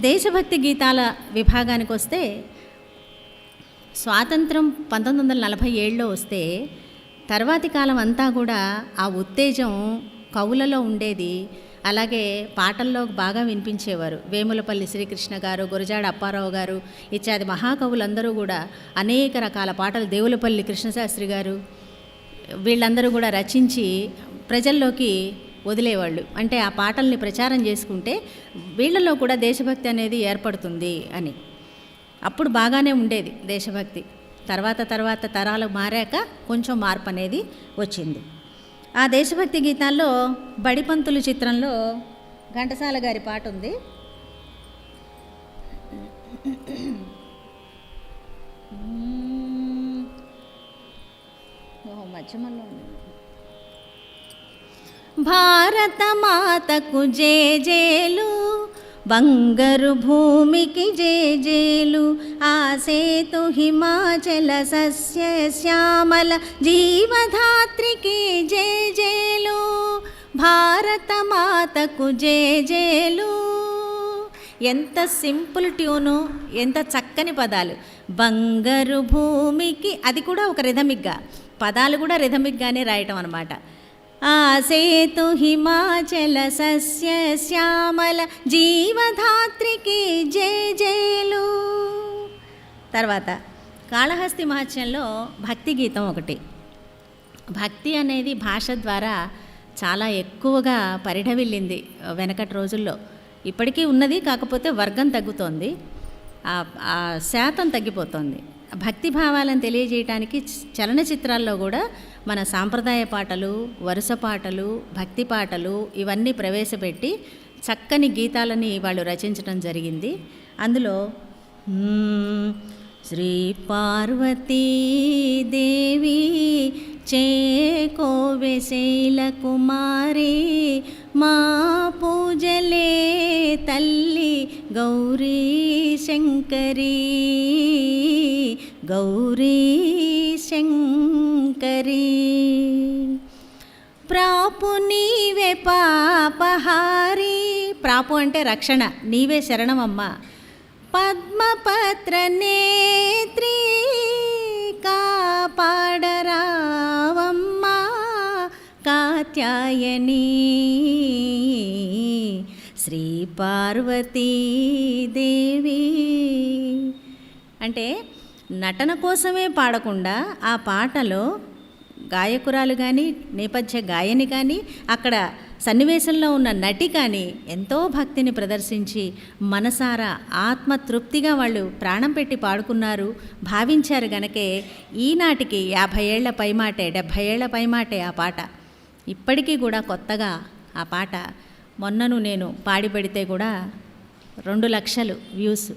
దేశభక్తి గీతాల విభాగానికి వస్తే స్వాతంత్రం 1947లో వస్తే తర్వాతి కాలం అంతా కూడా ఆ ఉత్తేజం కవులలో ఉండేది. అలాగే పాటల్లో బాగా వినిపించేవారు. వేములపల్లి శ్రీకృష్ణ గారు, గురజాడ అప్పారావు గారు ఇత్యాది మహాకవులందరూ కూడా అనేక రకాల పాటలు, దేవులపల్లి కృష్ణశాస్త్రి గారు వీళ్ళందరూ కూడా రచించి ప్రజల్లోకి వదిలేవాళ్ళు. అంటే ఆ పాటల్ని ప్రచారం చేసుకుంటే వీళ్ళలో కూడా దేశభక్తి అనేది ఏర్పడుతుంది అని. అప్పుడు బాగానే ఉండేది దేశభక్తి. తర్వాత తరాలు మారాక కొంచెం మార్పు అనేది వచ్చింది. ఆ దేశభక్తి గీతాల్లో బడిపంతులు చిత్రంలో ఘంటసాల గారి పాట ఉంది. మధ్యమంలో ఉంది. భారత మాతకు జేజేలు, బంగారు భూమికి జేజేలు, ఆ సేతు హిమాచల సస్య శ్యామల జీవధాత్రికి జేజేలు, భారత మాతకు జేజేలు. ఎంత సింపుల్ ట్యూను, ఎంత చక్కని పదాలు. బంగారు భూమికి, అది కూడా ఒక రిథమిక్గా, పదాలు కూడా రిథమిక్గానే రాయటం అన్నమాట. ఆ సేతు హిమాచల సస్య శ్యామల జీవధాత్రికి జేజేలు. తర్వాత కాళహస్తి మహత్యంలో భక్తి గీతం ఒకటి. భక్తి అనేది భాష ద్వారా చాలా ఎక్కువగా పరిఢవిల్లింది వెనకటి రోజుల్లో. ఇప్పటికీ ఉన్నది, కాకపోతే వర్గం తగ్గుతోంది, ఆ శాతం తగ్గిపోతుంది. భక్తి భావాలను తెలియజేయడానికి చలనచిత్రాల్లో కూడా మన సాంప్రదాయ పాటలు, వరుస పాటలు, భక్తి పాటలు ఇవన్నీ ప్రవేశపెట్టి చక్కని గీతాలని వాళ్ళు రచించడం జరిగింది. అందులో శ్రీ పార్వతీ దేవి చేకోవె శైల కుమారి, మా పూజలే తల్లి గౌరీ శంకరీ, గౌరీ శంకరీ. ప్రాపు నీవే పాపహారి, ప్రాపు అంటే రక్షణ, నీవే శరణమమ్మ. పద్మపత్ర నేత్రి కాపాడరావమ్మ కాత్యాయని. శ్రీ పార్వతీ దేవి అంటే నటన కోసమే పాడకుండా ఆ పాటలో గాయకురాలు కానీ, నేపథ్య గాయని కానీ, అక్కడ సన్నివేశంలో ఉన్న నటి కానీ ఎంతో భక్తిని ప్రదర్శించి మనసారా ఆత్మతృప్తిగా వాళ్ళు ప్రాణం పెట్టి పాడుకున్నారు, భావించారు. గనకే ఈనాటికి 50 ఏళ్ల పైమాటే, 70 ఏళ్ల పైమాటే ఆ పాట. ఇప్పటికీ కూడా కొత్తగా ఆ పాట, మొన్నను నేను పాడిపెడితే కూడా 2 లక్షలు వ్యూస్.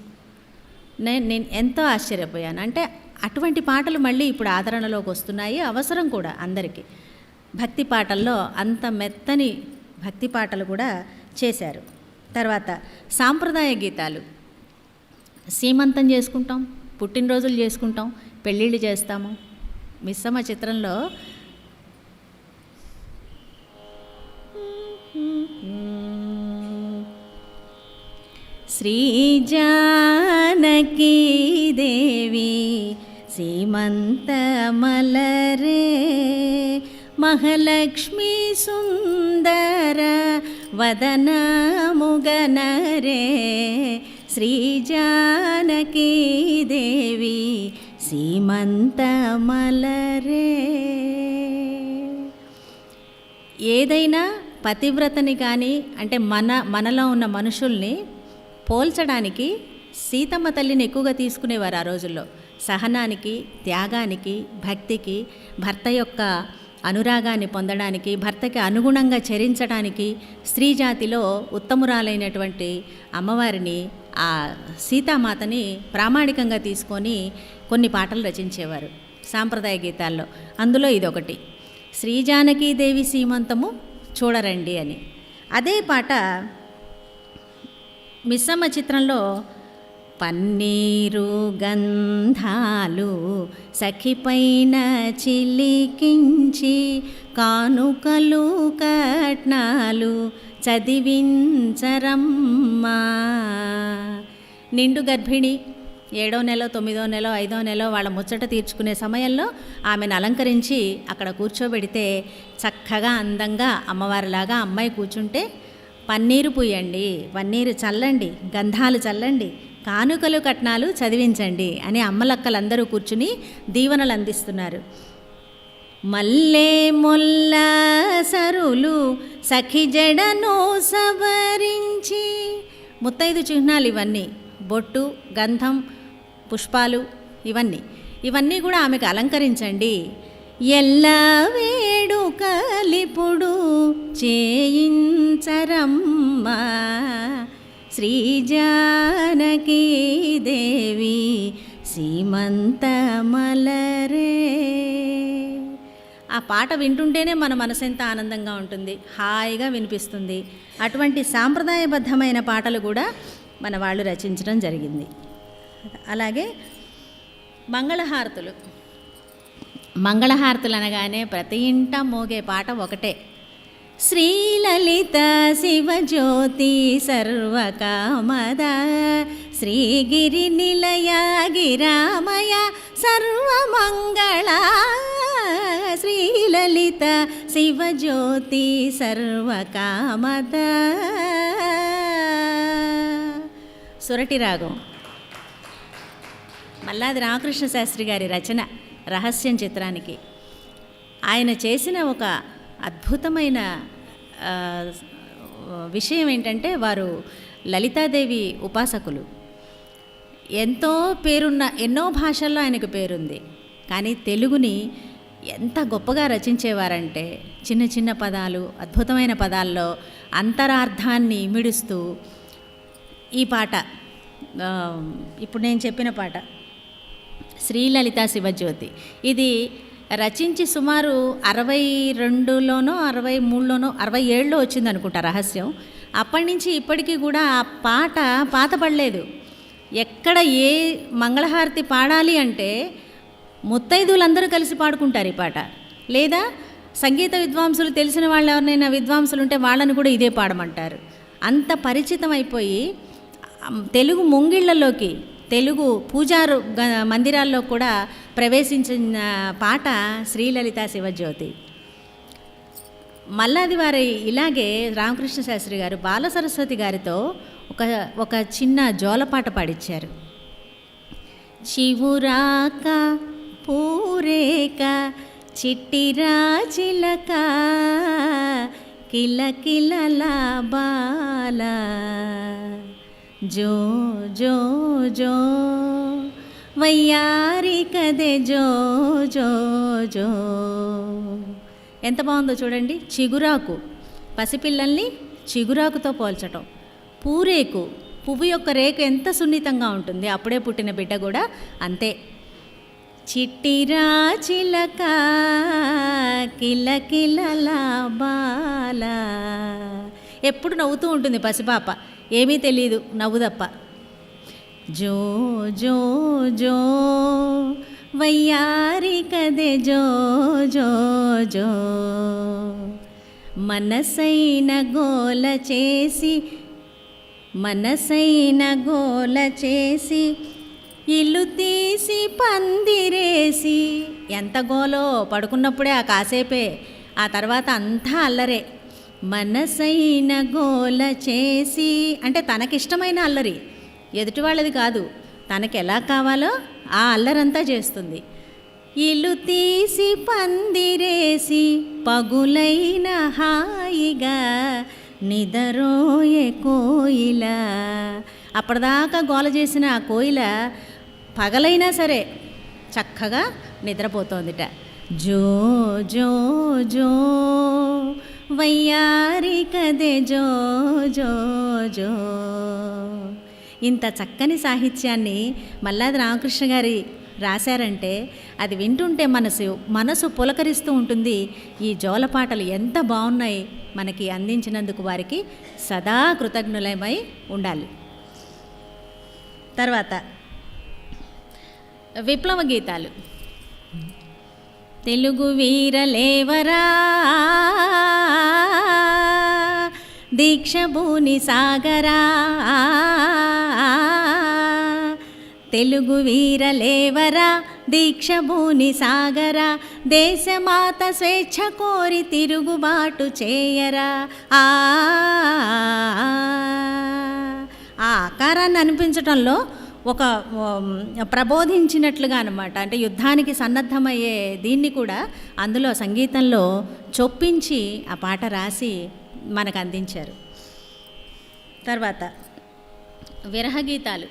నేను ఎంతో ఆశ్చర్యపోయాను. అంటే అటువంటి పాటలు మళ్ళీ ఇప్పుడు ఆదరణలోకి వస్తున్నాయి, అవసరం కూడా అందరికీ. భక్తి పాటల్లో అంత మెత్తని భక్తి పాటలు కూడా చేశారు. తర్వాత సాంప్రదాయ గీతాలు, సీమంతం చేసుకుంటాం, పుట్టినరోజులు చేసుకుంటాం, పెళ్ళిళ్ళు చేస్తాము. మిస్సమ్మ చిత్రంలో శ్రీ జానకీ దేవి సీమంతమలరే, మహాలక్ష్మి సుందర వదనముగనరే, శ్రీ జానకీ దేవి సీమంతమలరే. ఏదైనా పతివ్రతని కానీ, అంటే మనలో ఉన్న మనుషుల్ని పోల్చడానికి సీతమ్మ తల్లిని ఎక్కువగా తీసుకునేవారు ఆ రోజుల్లో. సహనానికి, త్యాగానికి, భక్తికి, భర్త యొక్క అనురాగాన్ని పొందడానికి, భర్తకి అనుగుణంగా చరించడానికి స్త్రీ జాతిలో ఉత్తమురాలైనటువంటి అమ్మవారిని, ఆ సీతామాతని ప్రామాణికంగా తీసుకొని కొన్ని పాటలు రచించేవారు సాంప్రదాయ గీతాల్లో. అందులో ఇదొకటి, శ్రీ జానకీదేవి సీమంతము చూడరండి అని. అదే పాట మిస్సమ్మ చిత్రంలో పన్నీరు గంధాలు సఖిపైన చిలికించి కానుకలు కట్నాలు చదివించరమ్మా. నిండు గర్భిణి 7వ నెల 9వ నెల 5వ నెల వాళ్ళ ముచ్చట తీర్చుకునే సమయంలో ఆమెను అలంకరించి అక్కడ కూర్చోబెడితే చక్కగా అందంగా అమ్మవారిలాగా అమ్మాయి కూర్చుంటే పన్నీరు పూయండి, పన్నీరు చల్లండి, గంధాలు చల్లండి, కానుకలు కట్నాలు చదివించండి అని అమ్మలక్కలందరూ కూర్చుని దీవెనలు అందిస్తున్నారు. మల్లె మొల్ల సరులు సఖి జడను సవరించి, ముత్తైదు చిహ్నాలు ఇవన్నీ, బొట్టు, గంధం, పుష్పాలు, ఇవన్నీ కూడా ఆమెకు అలంకరించండి. ఎల్ల వేడుకలిపుడు చేయించరమ్మా. శ్రీ జానకీ దేవి సీమంతమలరే. ఆ పాట వింటుంటేనే మన మనసు ఎంత ఆనందంగా ఉంటుంది, హాయిగా వినిపిస్తుంది. అటువంటి సాంప్రదాయబద్ధమైన పాటలు కూడా మన వాళ్ళు రచించడం జరిగింది. అలాగే మంగళహారతులు అనగానే ప్రతి ఇంట మోగే పాట ఒకటే, శ్రీలలిత శివజ్యోతి సర్వకామద శ్రీగిరి నిలయ గిరామయ సర్వమంగళ. శ్రీలలిత శివజ్యోతి సర్వకామద. సురటి రాగం మల్లాది రామకృష్ణ శాస్త్రి గారి రచన రహస్యం చిత్రానికి. ఆయన చేసిన ఒక అద్భుతమైన విషయం ఏంటంటే, వారు లలితాదేవి ఉపాసకులు. ఎంతో పేరున్న ఎన్నో భాషల్లో ఆయనకు పేరుంది. కానీ తెలుగుని ఎంత గొప్పగా రచించేవారంటే, చిన్న చిన్న పదాలు, అద్భుతమైన పదాల్లో అంతరార్థాన్ని ఇమిడుస్తూ ఈ పాట, ఇప్పుడు నేను చెప్పిన పాట శ్రీలలిత శివజ్యోతి, ఇది రచించి సుమారు 62లోనో 63లోనో 67లో వచ్చింది అనుకుంటా రహస్యం. అప్పటి నుంచి ఇప్పటికీ కూడా ఆ పాట పాతపడలేదు. ఎక్కడ ఏ మంగళహారతి పాడాలి అంటే ముత్తైదువులందరూ కలిసి పాడుకుంటారు ఈ పాట, లేదా సంగీత విద్వాంసులు తెలిసిన వాళ్ళు ఎవరినైనా విద్వాంసులు ఉంటే వాళ్ళని కూడా ఇదే పాడమంటారు. అంత పరిచితం అయిపోయి తెలుగు ముంగిళ్లలోకి, తెలుగు పూజారు మందిరాల్లో కూడా ప్రవేశించిన పాట శ్రీలలిత శివజ్యోతి. మల్లాది వారి ఇలాగే రామకృష్ణ శాస్త్రి గారు బాలసరస్వతి గారితో ఒక చిన్న జోలపాట పాడించారు. చివురాక పూరేక చిట్టిరా చిలక కిలకిలల బాల జో జో జో వయ్యారి కదే జో జో జో. ఎంత బాగుందో చూడండి. చిగురాకు, పసిపిల్లల్ని చిగురాకుతో పోల్చటం. పూరేకు, పువ్వు యొక్క రేకు ఎంత సున్నితంగా ఉంటుంది, అప్పుడే పుట్టిన బిడ్డ కూడా అంతే. చిట్టిరా చిలక కిలకిలల బాల. ఎప్పుడు నవ్వుతూ ఉంటుంది పసిపాప, ఏమీ తెలియదు, నవ్వు తప్ప. జో జో జో వయ్యారి కదే జో జో జో. మనసైన గోల చేసి ఇల్లు తీసి పందిరేసి. ఎంత గోలో, పడుకున్నప్పుడే ఆ కాసేపే, ఆ తర్వాత అంతా అల్లరే. మనసైన గోల చేసి అంటే తనకిష్టమైన అల్లరి, ఎదుటి వాళ్ళది కాదు, తనకి ఎలా కావాలో ఆ అల్లరంతా చేస్తుంది. ఇల్లు తీసి పందిరేసి పగులైన హాయిగా నిదరోయే కోయిల. అప్పటిదాకా గోల చేసిన ఆ కోయిల పగలైనా సరే చక్కగా నిద్రపోతోందిట. జో జో జో వయ్యారి కదే జో జో జో. ఇంత చక్కని సాహిత్యాన్ని మల్లాది రామకృష్ణ గారి రాశారంటే అది వింటుంటే మనసు పులకరిస్తూ ఉంటుంది. ఈ జోలపాటలు ఎంత బాగున్నాయి, మనకి అందించినందుకు వారికి సదా కృతజ్ఞులమై ఉండాలి. తర్వాత విప్లవ గీతాలు. తెలుగు వీరలేవరా దీక్షభూని సాగరా, తెలుగు వీరలేవరా దీక్షభూని సాగరా, దేశమాత స్వేచ్ఛ కోరి తిరుగుబాటు చేయరా. ఆ ఆకారాన్ని అనిపించటంలో ఒక ప్రబోధించినట్లుగా అనమాట. అంటే యుద్ధానికి సన్నద్ధమయ్యే దీన్ని కూడా అందులో సంగీతంలో చొప్పించి ఆ పాట రాసి మనకు అందించారు. తర్వాత విరహగీతాలు.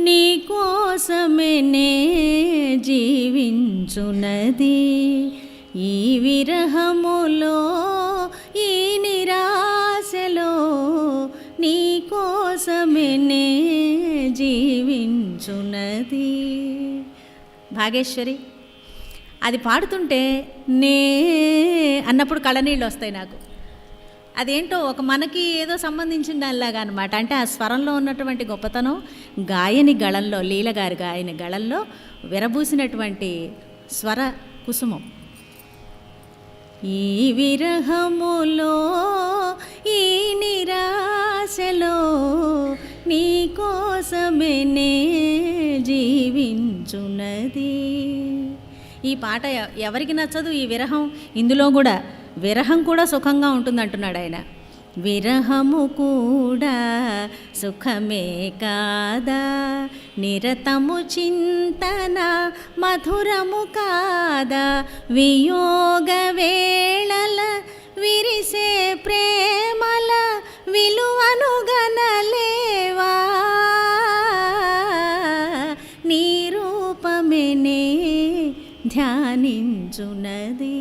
నీకోసమే నే జీవించునది ఈ విరహములో ఈ నిరాశలో, నీకోసమే నే జీవించునది. భాగేశ్వరి అది పాడుతుంటే నే అన్నప్పుడు కళ్ళనీళ్ళు వస్తాయి నాకు. అదేంటో ఒక మనకి ఏదో సంబంధించిన దానిలాగా అనమాట. అంటే ఆ స్వరంలో ఉన్నటువంటి గొప్పతనం గాయని గళంలో, లీల గారి గాయని గళంలో విరబూసినటువంటి స్వర కుసుమం. ఈ విరహములో ఈ నిరాశలో నీకోసమే నే జీవించున్నది. ఈ పాట ఎవరికి నచ్చదు ఈ విరహం? ఇందులో కూడా విరహం కూడా సుఖంగా ఉంటుందంటున్నాడు ఆయన. విరహము కూడా సుఖమే కాదా, నిరతము చింతన మధురము కాదా, వియోగ వేళల విరిసే ప్రేమల విలువను గనలేవా, నీ రూపమే నే ధ్యానించునది.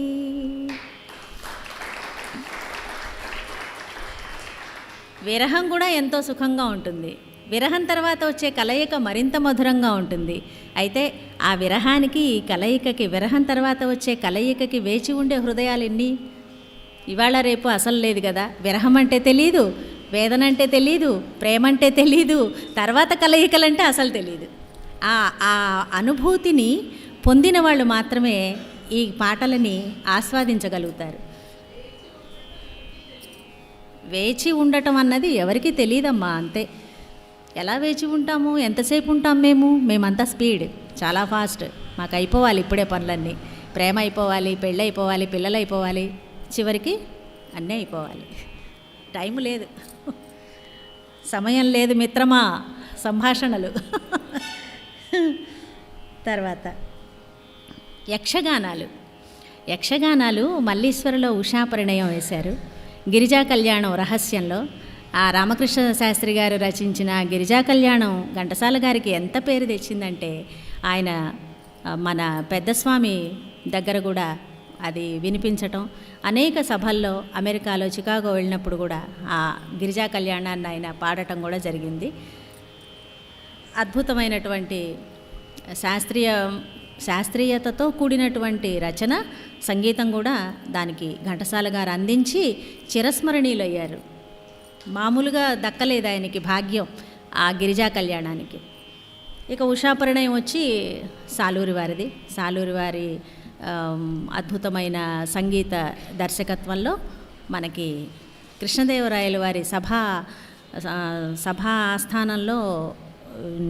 విరహం కూడా ఎంతో సుఖంగా ఉంటుంది. విరహం తర్వాత వచ్చే కలయిక మరింత మధురంగా ఉంటుంది. అయితే ఆ విరహానికి, ఈ కలయికకి, విరహం తర్వాత వచ్చే కలయికకి వేచి ఉండే హృదయాలు ఎన్ని? ఇవాళ రేపు అసలు లేదు కదా. విరహం అంటే తెలీదు, వేదన అంటే తెలీదు, ప్రేమ అంటే తెలీదు, తర్వాత కలయికలంటే అసలు తెలీదు. ఆ అనుభూతిని పొందిన వాళ్ళు మాత్రమే ఈ పాటలని ఆస్వాదించగలుగుతారు. వేచి ఉండటం అన్నది ఎవరికి తెలియదమ్మా, అంతే. ఎలా వేచి ఉంటాము? ఎంతసేపు ఉంటాం? మేమంతా స్పీడ్, చాలా ఫాస్ట్. మాకు అయిపోవాలి ఇప్పుడే పనులన్నీ. ప్రేమ అయిపోవాలి, పెళ్ళి అయిపోవాలి, పిల్లలు అయిపోవాలి, చివరికి అన్నీ అయిపోవాలి. టైం లేదు, సమయం లేదు మిత్రమా, సంభాషణలు. తర్వాత యక్షగానాలు. యక్షగానాలు మల్లీశ్వరలో ఉషా పరిణయం వేశారు. గిరిజా కళ్యాణం రహస్యంలో ఆ రామకృష్ణ శాస్త్రి గారు రచించిన గిరిజా కళ్యాణం ఘంటసాల గారికి ఎంత పేరు తెచ్చిందంటే, ఆయన మన పెద్దస్వామి దగ్గర కూడా అది వినిపించటం, అనేక సభల్లో అమెరికాలో చికాగో వెళ్ళినప్పుడు కూడా ఆ గిరిజా కళ్యాణాన్ని ఆయన పాడటం కూడా జరిగింది. అద్భుతమైనటువంటి శాస్త్రీయతతో కూడినటువంటి రచన, సంగీతం కూడా దానికి ఘంటసాల గారు అందించి చిరస్మరణీయులు అయ్యారు. మామూలుగా దక్కలేదు ఆయనకి భాగ్యం ఆ గిరిజా కళ్యాణానికి. ఇక ఉషాపరిణయం వచ్చి సాలూరి వారిది. సాలూరి వారి అద్భుతమైన సంగీత దర్శకత్వంలో మనకి కృష్ణదేవరాయల వారి సభా ఆస్థానంలో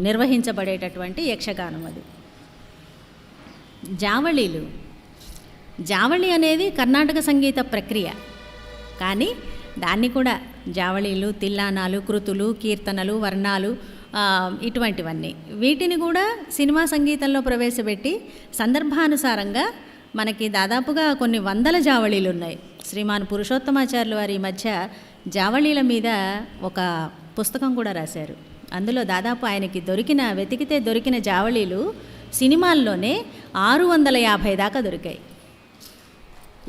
నిర్వహించబడేటటువంటి యక్షగానం అది. జావళీలు. జావళి అనేది కర్ణాటక సంగీత ప్రక్రియ, కానీ దాన్ని కూడా జావళీలు, తిల్లానాలు, కృతులు, కీర్తనలు, వర్ణాలు, ఇటువంటివన్నీ, వీటిని కూడా సినిమా సంగీతంలో ప్రవేశపెట్టి సందర్భానుసారంగా మనకి దాదాపుగా కొన్ని వందల జావళీలు ఉన్నాయి. శ్రీమాన్ పురుషోత్తమాచార్యులు వారి మధ్య జావళీల మీద ఒక పుస్తకం కూడా రాశారు. అందులో దాదాపు ఆయనకి వెతికితే దొరికిన జావళీలు సినిమాల్లోనే 650 దాకా దొరికాయి.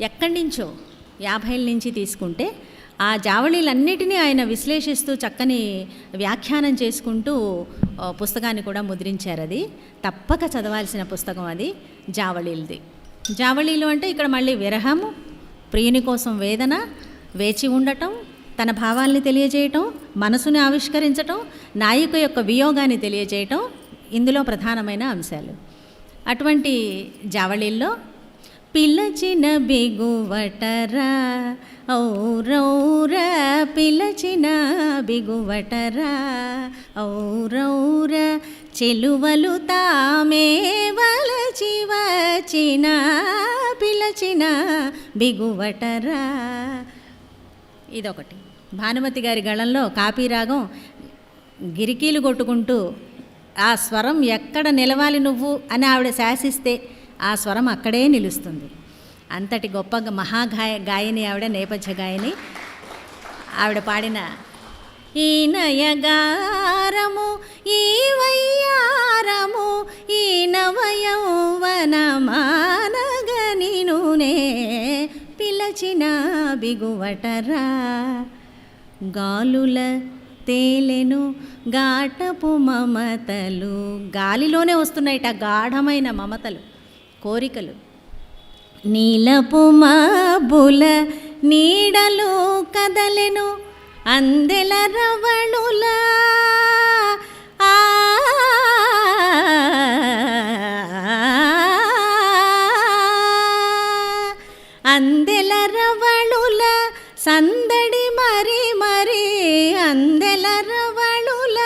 ఎక్కడి నుంచో 50 నుంచి తీసుకుంటే ఆ జావళీలన్నిటినీ ఆయన విశ్లేషిస్తూ చక్కని వ్యాఖ్యానం చేసుకుంటూ పుస్తకాన్ని కూడా ముద్రించారు. అది తప్పక చదవాల్సిన పుస్తకం అది, జావళీలది. జావళీలు అంటే ఇక్కడ మళ్ళీ విరహము, ప్రియుని కోసం వేదన, వేచి ఉండటం, తన భావాల్ని తెలియజేయటం, మనసుని ఆవిష్కరించటం, నాయిక యొక్క వియోగాన్ని తెలియజేయటం ఇందులో ప్రధానమైన అంశాలు. అటువంటి జావళీల్లో పిలచిన బిగువటరా ఔరౌర, పిలచిన బిగువటరా ఔరౌర, చెలువలు తామే వలచి వచ్చిన పిలచిన బిగువటరా. ఇదొకటి. భానుమతి గారి గళంలో కాపీ రాగం గిరికీలు కొట్టుకుంటూ ఆ స్వరం ఎక్కడ నిలవాలి నువ్వు అని ఆవిడ శాసిస్తే ఆ స్వరం అక్కడే నిలుస్తుంది. అంతటి గొప్ప గాయని ఆవిడ, నేపథ్య గాయని. ఆవిడ పాడిన ఈ నయగారము ఈ వయ్యారము ఈ నవయౌవనమానగనినునే పిలచిన బిగువటరా, గాలుల తేలెను గాటపు మమతలు, గాలిలోనే వస్తున్నాయిట గాఢమైన మమతలు, కోరికలు. నీలపు మబ్బుల నీడలు కదలెను అందెల రవళుల, అందెల రవళుల సందడి మరి మరి, అందెల రవళుల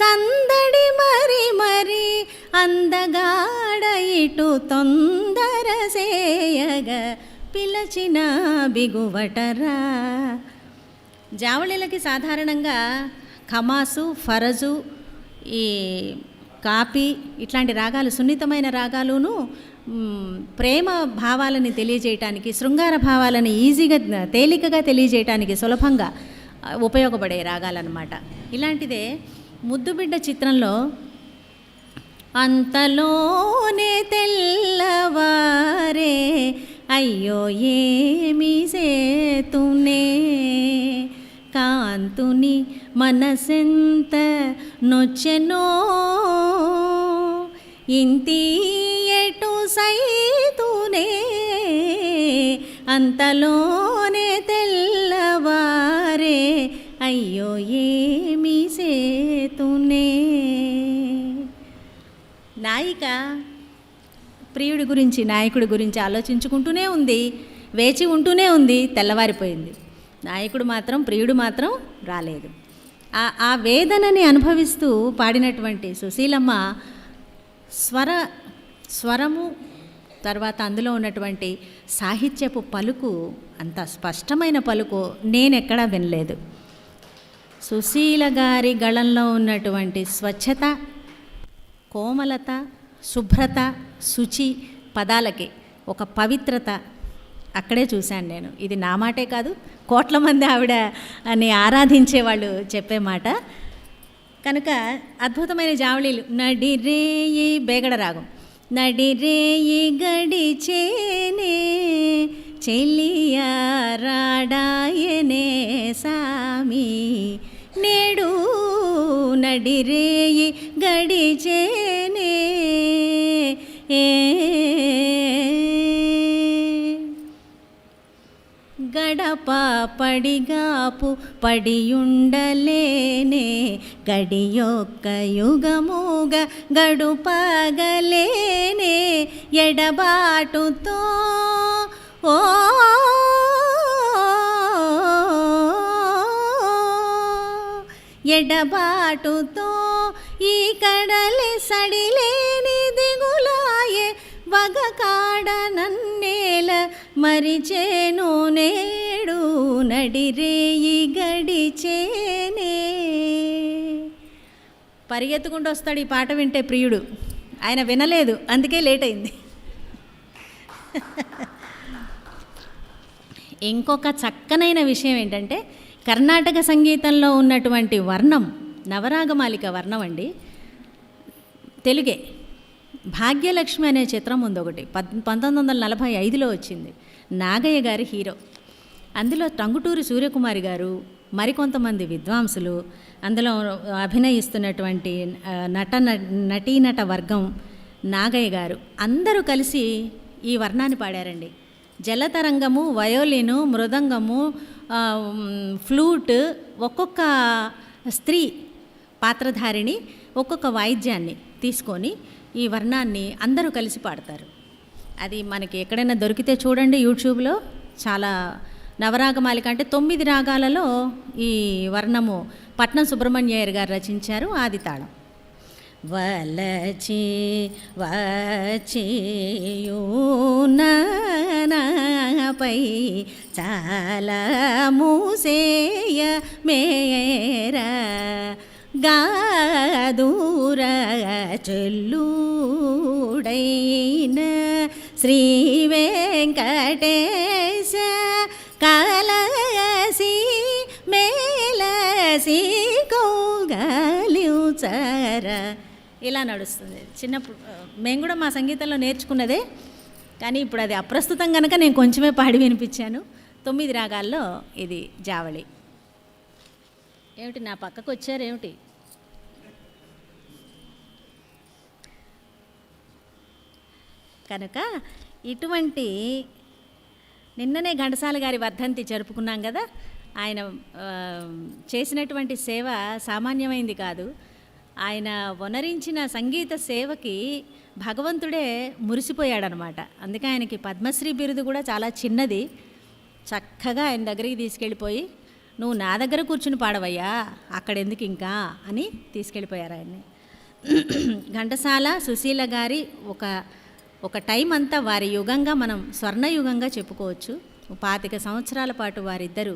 సందడి మరి మరి, అందగాడ ఇటు తొందర సేయగ పిలచిన బిగువటరా. జావళీలకి సాధారణంగా ఖమాసు, ఫరజు, ఈ కాపీ ఇట్లాంటి రాగాలు, సున్నితమైన రాగాలును ప్రేమ భావాలని తెలియజేయటానికి, శృంగార భావాలని ఈజీగా తేలికగా తెలియజేయటానికి సులభంగా ఉపయోగపడే రాగాలన్నమాట. ఇలాంటిదే ముద్దుబిడ్డ చిత్రంలో అంతలోనే తెల్లవారే అయ్యో ఏమి సేతునే, కాంతుని మనసెంత నొచ్చెనో ఇంతి ఎటు సైతునే, అంతలోనే తెల్లవారే అయ్యో ఏమి సేతునే. నాయిక ప్రియుడి గురించి, నాయకుడి గురించి ఆలోచించుకుంటూనే ఉంది, వేచి ఉంటూనే ఉంది. తెల్లవారిపోయింది. నాయకుడు మాత్రం, ప్రియుడు మాత్రం రాలేదు. ఆ వేదనని అనుభవిస్తూ పాడినటువంటి సుశీలమ్మ స్వరము తర్వాత అందులో ఉన్నటువంటి సాహిత్యపు పలుకు, అంత స్పష్టమైన పలుకు నేనెక్కడా వినలేదు. సుశీల గారి గళంలో ఉన్నటువంటి స్వచ్ఛత, కోమలత, శుభ్రత, శుచి, పదాలకి ఒక పవిత్రత అక్కడే చూశాను నేను. ఇది నా మాటే కాదు, కోట్ల మంది ఆవిడ అని ఆరాధించే వాళ్ళు చెప్పే మాట. కనుక అద్భుతమైన జావళీలు. నడిరేయి బేగడ రాగం, నడిరేయి గడిచేనే చెలియా రాడాయనే సామి, నేడు నడిరేయి గడిచేనే గడప పడిగాపు పడియుండలేనే, గడియొక్క యుగముగ గడుపగలేనే, ఎడబాటుతో ఓ ఎడబాటుతో ఈ కడలి సడిలేని దిగులాయే, వగ కాడ నన్నేల మరిచేను నేడు నడిరేయి గడిచేనే. పరిగెత్తుకుంటూ వస్తాడు ఈ పాట వింటే ప్రియుడు. ఆయన వినలేదు, అందుకే లేట్ అయింది. ఇంకొక చక్కనైన విషయం ఏంటంటే, కర్ణాటక సంగీతంలో ఉన్నటువంటి వర్ణం, నవరాగమాలిక వర్ణం అండి, తెలుగే. భాగ్యలక్ష్మి అనే చిత్రం ఉంది ఒకటి, 1945లో వచ్చింది. నాగయ్య గారి హీరో. అందులో టంగుటూరి సూర్యకుమారి గారు, మరికొంతమంది విద్వాంసులు, అందులో అభినయిస్తున్నటువంటి నటీనట వర్గం, నాగయ్య గారు అందరూ కలిసి ఈ వర్ణాన్ని పాడారండి. జలతరంగము, వయోలిను, మృదంగము, ఫ్లూట్, ఒక్కొక్క స్త్రీ పాత్రధారిణి ఒక్కొక్క వాయిద్యాన్ని తీసుకొని ఈ వర్ణాన్ని అందరూ కలిసి పాడతారు. అది మనకి ఎక్కడైనా దొరికితే చూడండి యూట్యూబ్లో. చాలా నవరాగమాలిక అంటే 9 రాగాలలో ఈ వర్ణము పట్నం సుబ్రహ్మణ్యయ్యర్ గారు రచించారు. ఆది తాళం. వలచి వచ్చియునపై చాలా మూసేయ మేర గాదూర చెల్లుడైన శ్రీ వెంకటేశ కలసి మేలసి కోగలిచర. ఇలా నడుస్తుంది. చిన్నప్పుడు మేము కూడా మా సంగీతంలో నేర్చుకున్నదే, కానీ ఇప్పుడు అది అప్రస్తుతం కనుక నేను కొంచెమే పాడి వినిపించాను. 9 రాగాల్లో ఇది జావళి. ఏమిటి నా పక్కకు వచ్చారేమిటి? కనుక ఇటువంటి నిన్ననే ఘంటసాల గారి వర్ధంతి జరుపుకున్నాం కదా. ఆయన చేసినటువంటి సేవ సామాన్యమైంది కాదు. ఆయన వనరించిన సంగీత సేవకి భగవంతుడే మురిసిపోయాడనమాట. అందుకే ఆయనకి పద్మశ్రీ బిరుదు కూడా చాలా చిన్నది. చక్కగా ఆయన దగ్గరికి తీసుకెళ్ళిపోయి, నువ్వు నా దగ్గర కూర్చుని పాడవయ్యా, అక్కడెందుకు ఇంకా అని తీసుకెళ్ళిపోయారు ఆయన్ని. ఘంటసాల సుశీల గారి ఒక టైం అంతా వారి యుగంగా మనం స్వర్ణయుగంగా చెప్పుకోవచ్చు. 25 సంవత్సరాల పాటు వారిద్దరూ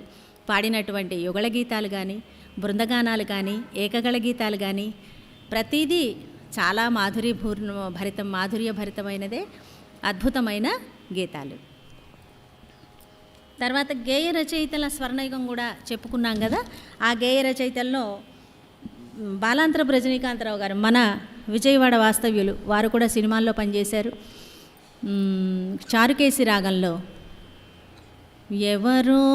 పాడినటువంటి యుగళ గీతాలు కానీ, బృందగానాలు కానీ, ఏకగళ గీతాలు కానీ ప్రతిదీ చాలా మాధుర్యభరితమైనదే, అద్భుతమైన గీతాలు. తర్వాత గేయ రచయితల స్వర్ణయుగం కూడా చెప్పుకున్నాం కదా. ఆ గేయ రచయితల్లో బాలాంతరపు రజనీకాంతరావు గారు, మన విజయవాడ వాస్తవ్యులు, వారు కూడా సినిమాల్లో పనిచేశారు. చారుకేసి రాగంలో ఎవరో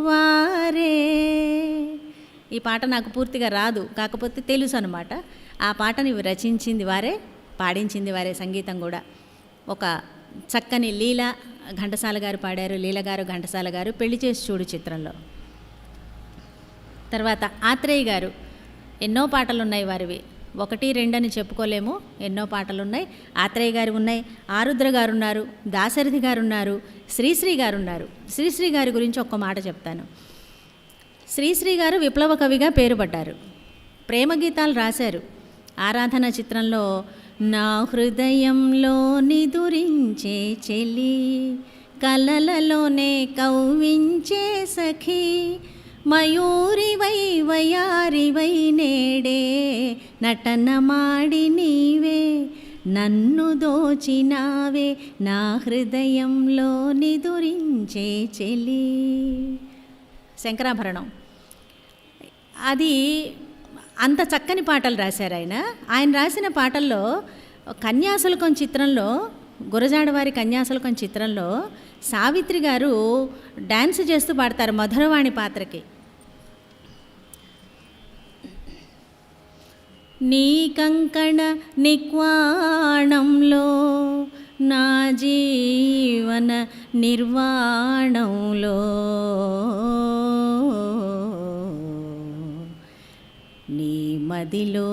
వారే, ఈ పాట నాకు పూర్తిగా రాదు, కాకపోతే తెలుసు అనమాట. ఆ పాటని రచించింది వారే, పాడించింది వారే. సంగీతం కూడా ఒక చక్కని లీల ఘంటసాల గారు పాడారు. లీల గారు, ఘంటసాల గారు పెళ్లి చేసి చూడు చిత్రంలో. తర్వాత ఆత్రేయ గారు, ఎన్నో పాటలు ఉన్నాయి వారివి, 1, 2 అని చెప్పుకోలేము, ఎన్నో పాటలు ఉన్నాయి. ఆత్రేయ గారు ఉన్నాయి, ఆరుద్ర గారు ఉన్నారు, దాశరథి గారు ఉన్నారు, శ్రీశ్రీ గారు ఉన్నారు. శ్రీశ్రీ గారి గురించి ఒక్క మాట చెప్తాను. శ్రీశ్రీ గారు విప్లవ కవిగా పేరుపడ్డారు. ప్రేమ గీతాలు రాశారు. ఆరాధన చిత్రంలో నా హృదయంలో నిదురించే చెలి, కలలలోనే కవ్వించే సఖీ, మయూరివై వయారివై నేడే నటన మాడి నీవే నన్ను దోచినావే, నా హృదయంలో నిదురించే చెలి. శంకరాభరణం. అది అంత చక్కని పాటలు రాశారు ఆయన. ఆయన రాసిన పాటల్లో కన్యాశుల్కం చిత్రంలో, గురజాడవారి కన్యాశుల్కం చిత్రంలో సావిత్రి గారు డ్యాన్స్ చేస్తూ పాడతారు మధురవాణి పాత్రకి. నీ కంకణ నిక్వాణంలో నా జీవన నిర్వాణంలో, నీ మదిలో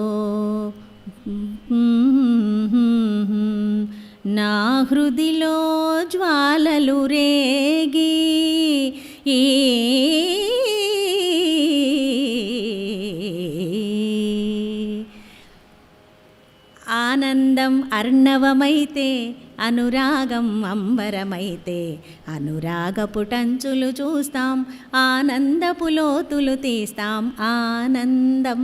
నా హృదిలో జ్వాలలు రేగి, ఆనందం అర్ణవమైతే, అనురాగం అంబరమైతే, అనురాగపుటంచులు చూస్తాం, ఆనందపు లోతులు తీస్తాం, ఆనందం.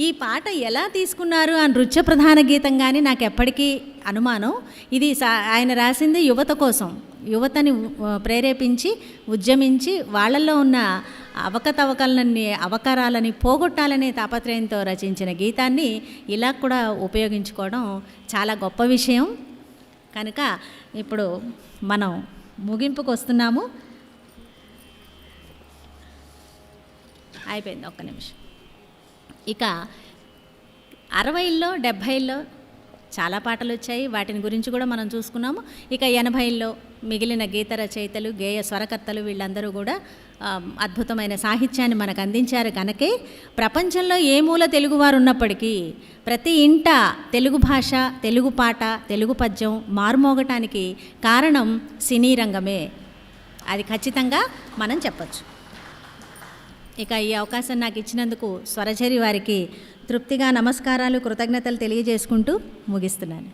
ఈ పాట ఎలా తీసుకున్నారు ఆ నృత్య ప్రధాన గీతంగానే నాకు ఎప్పటికీ అనుమానం. ఇది ఆయన రాసింది యువత కోసం, యువతని ప్రేరేపించి ఉద్యమించి వాళ్ళల్లో ఉన్న అవకరాలని పోగొట్టాలనే తాపత్రయంతో రచించిన గీతాన్ని ఇలా కూడా ఉపయోగించుకోవడం చాలా గొప్ప విషయం. కనుక ఇప్పుడు మనం ముగింపుకు వస్తున్నాము. అయిపోయింది, ఒక్క నిమిషం. ఇక 60ల్లో 70ల్లో చాలా పాటలు వచ్చాయి, వాటిని గురించి కూడా మనం చూసుకున్నాము. ఇక 80ల్లో మిగిలిన గీత రచయితలు, గేయ స్వరకర్తలు వీళ్ళందరూ కూడా అద్భుతమైన సాహిత్యాన్ని మనకు అందించారు కనుకే ప్రపంచంలో ఏ మూల తెలుగువారు ఉన్నప్పటికీ ప్రతి ఇంట తెలుగు భాష, తెలుగు పాట, తెలుగు పద్యం మారుమోగటానికి కారణం సినీ రంగమే. అది ఖచ్చితంగా మనం చెప్పచ్చు. ఇక ఈ అవకాశం నాకు ఇచ్చినందుకు స్వరఝరి వారికి తృప్తిగా నమస్కారాలు, కృతజ్ఞతలు తెలియజేసుకుంటూ ముగిస్తున్నాను.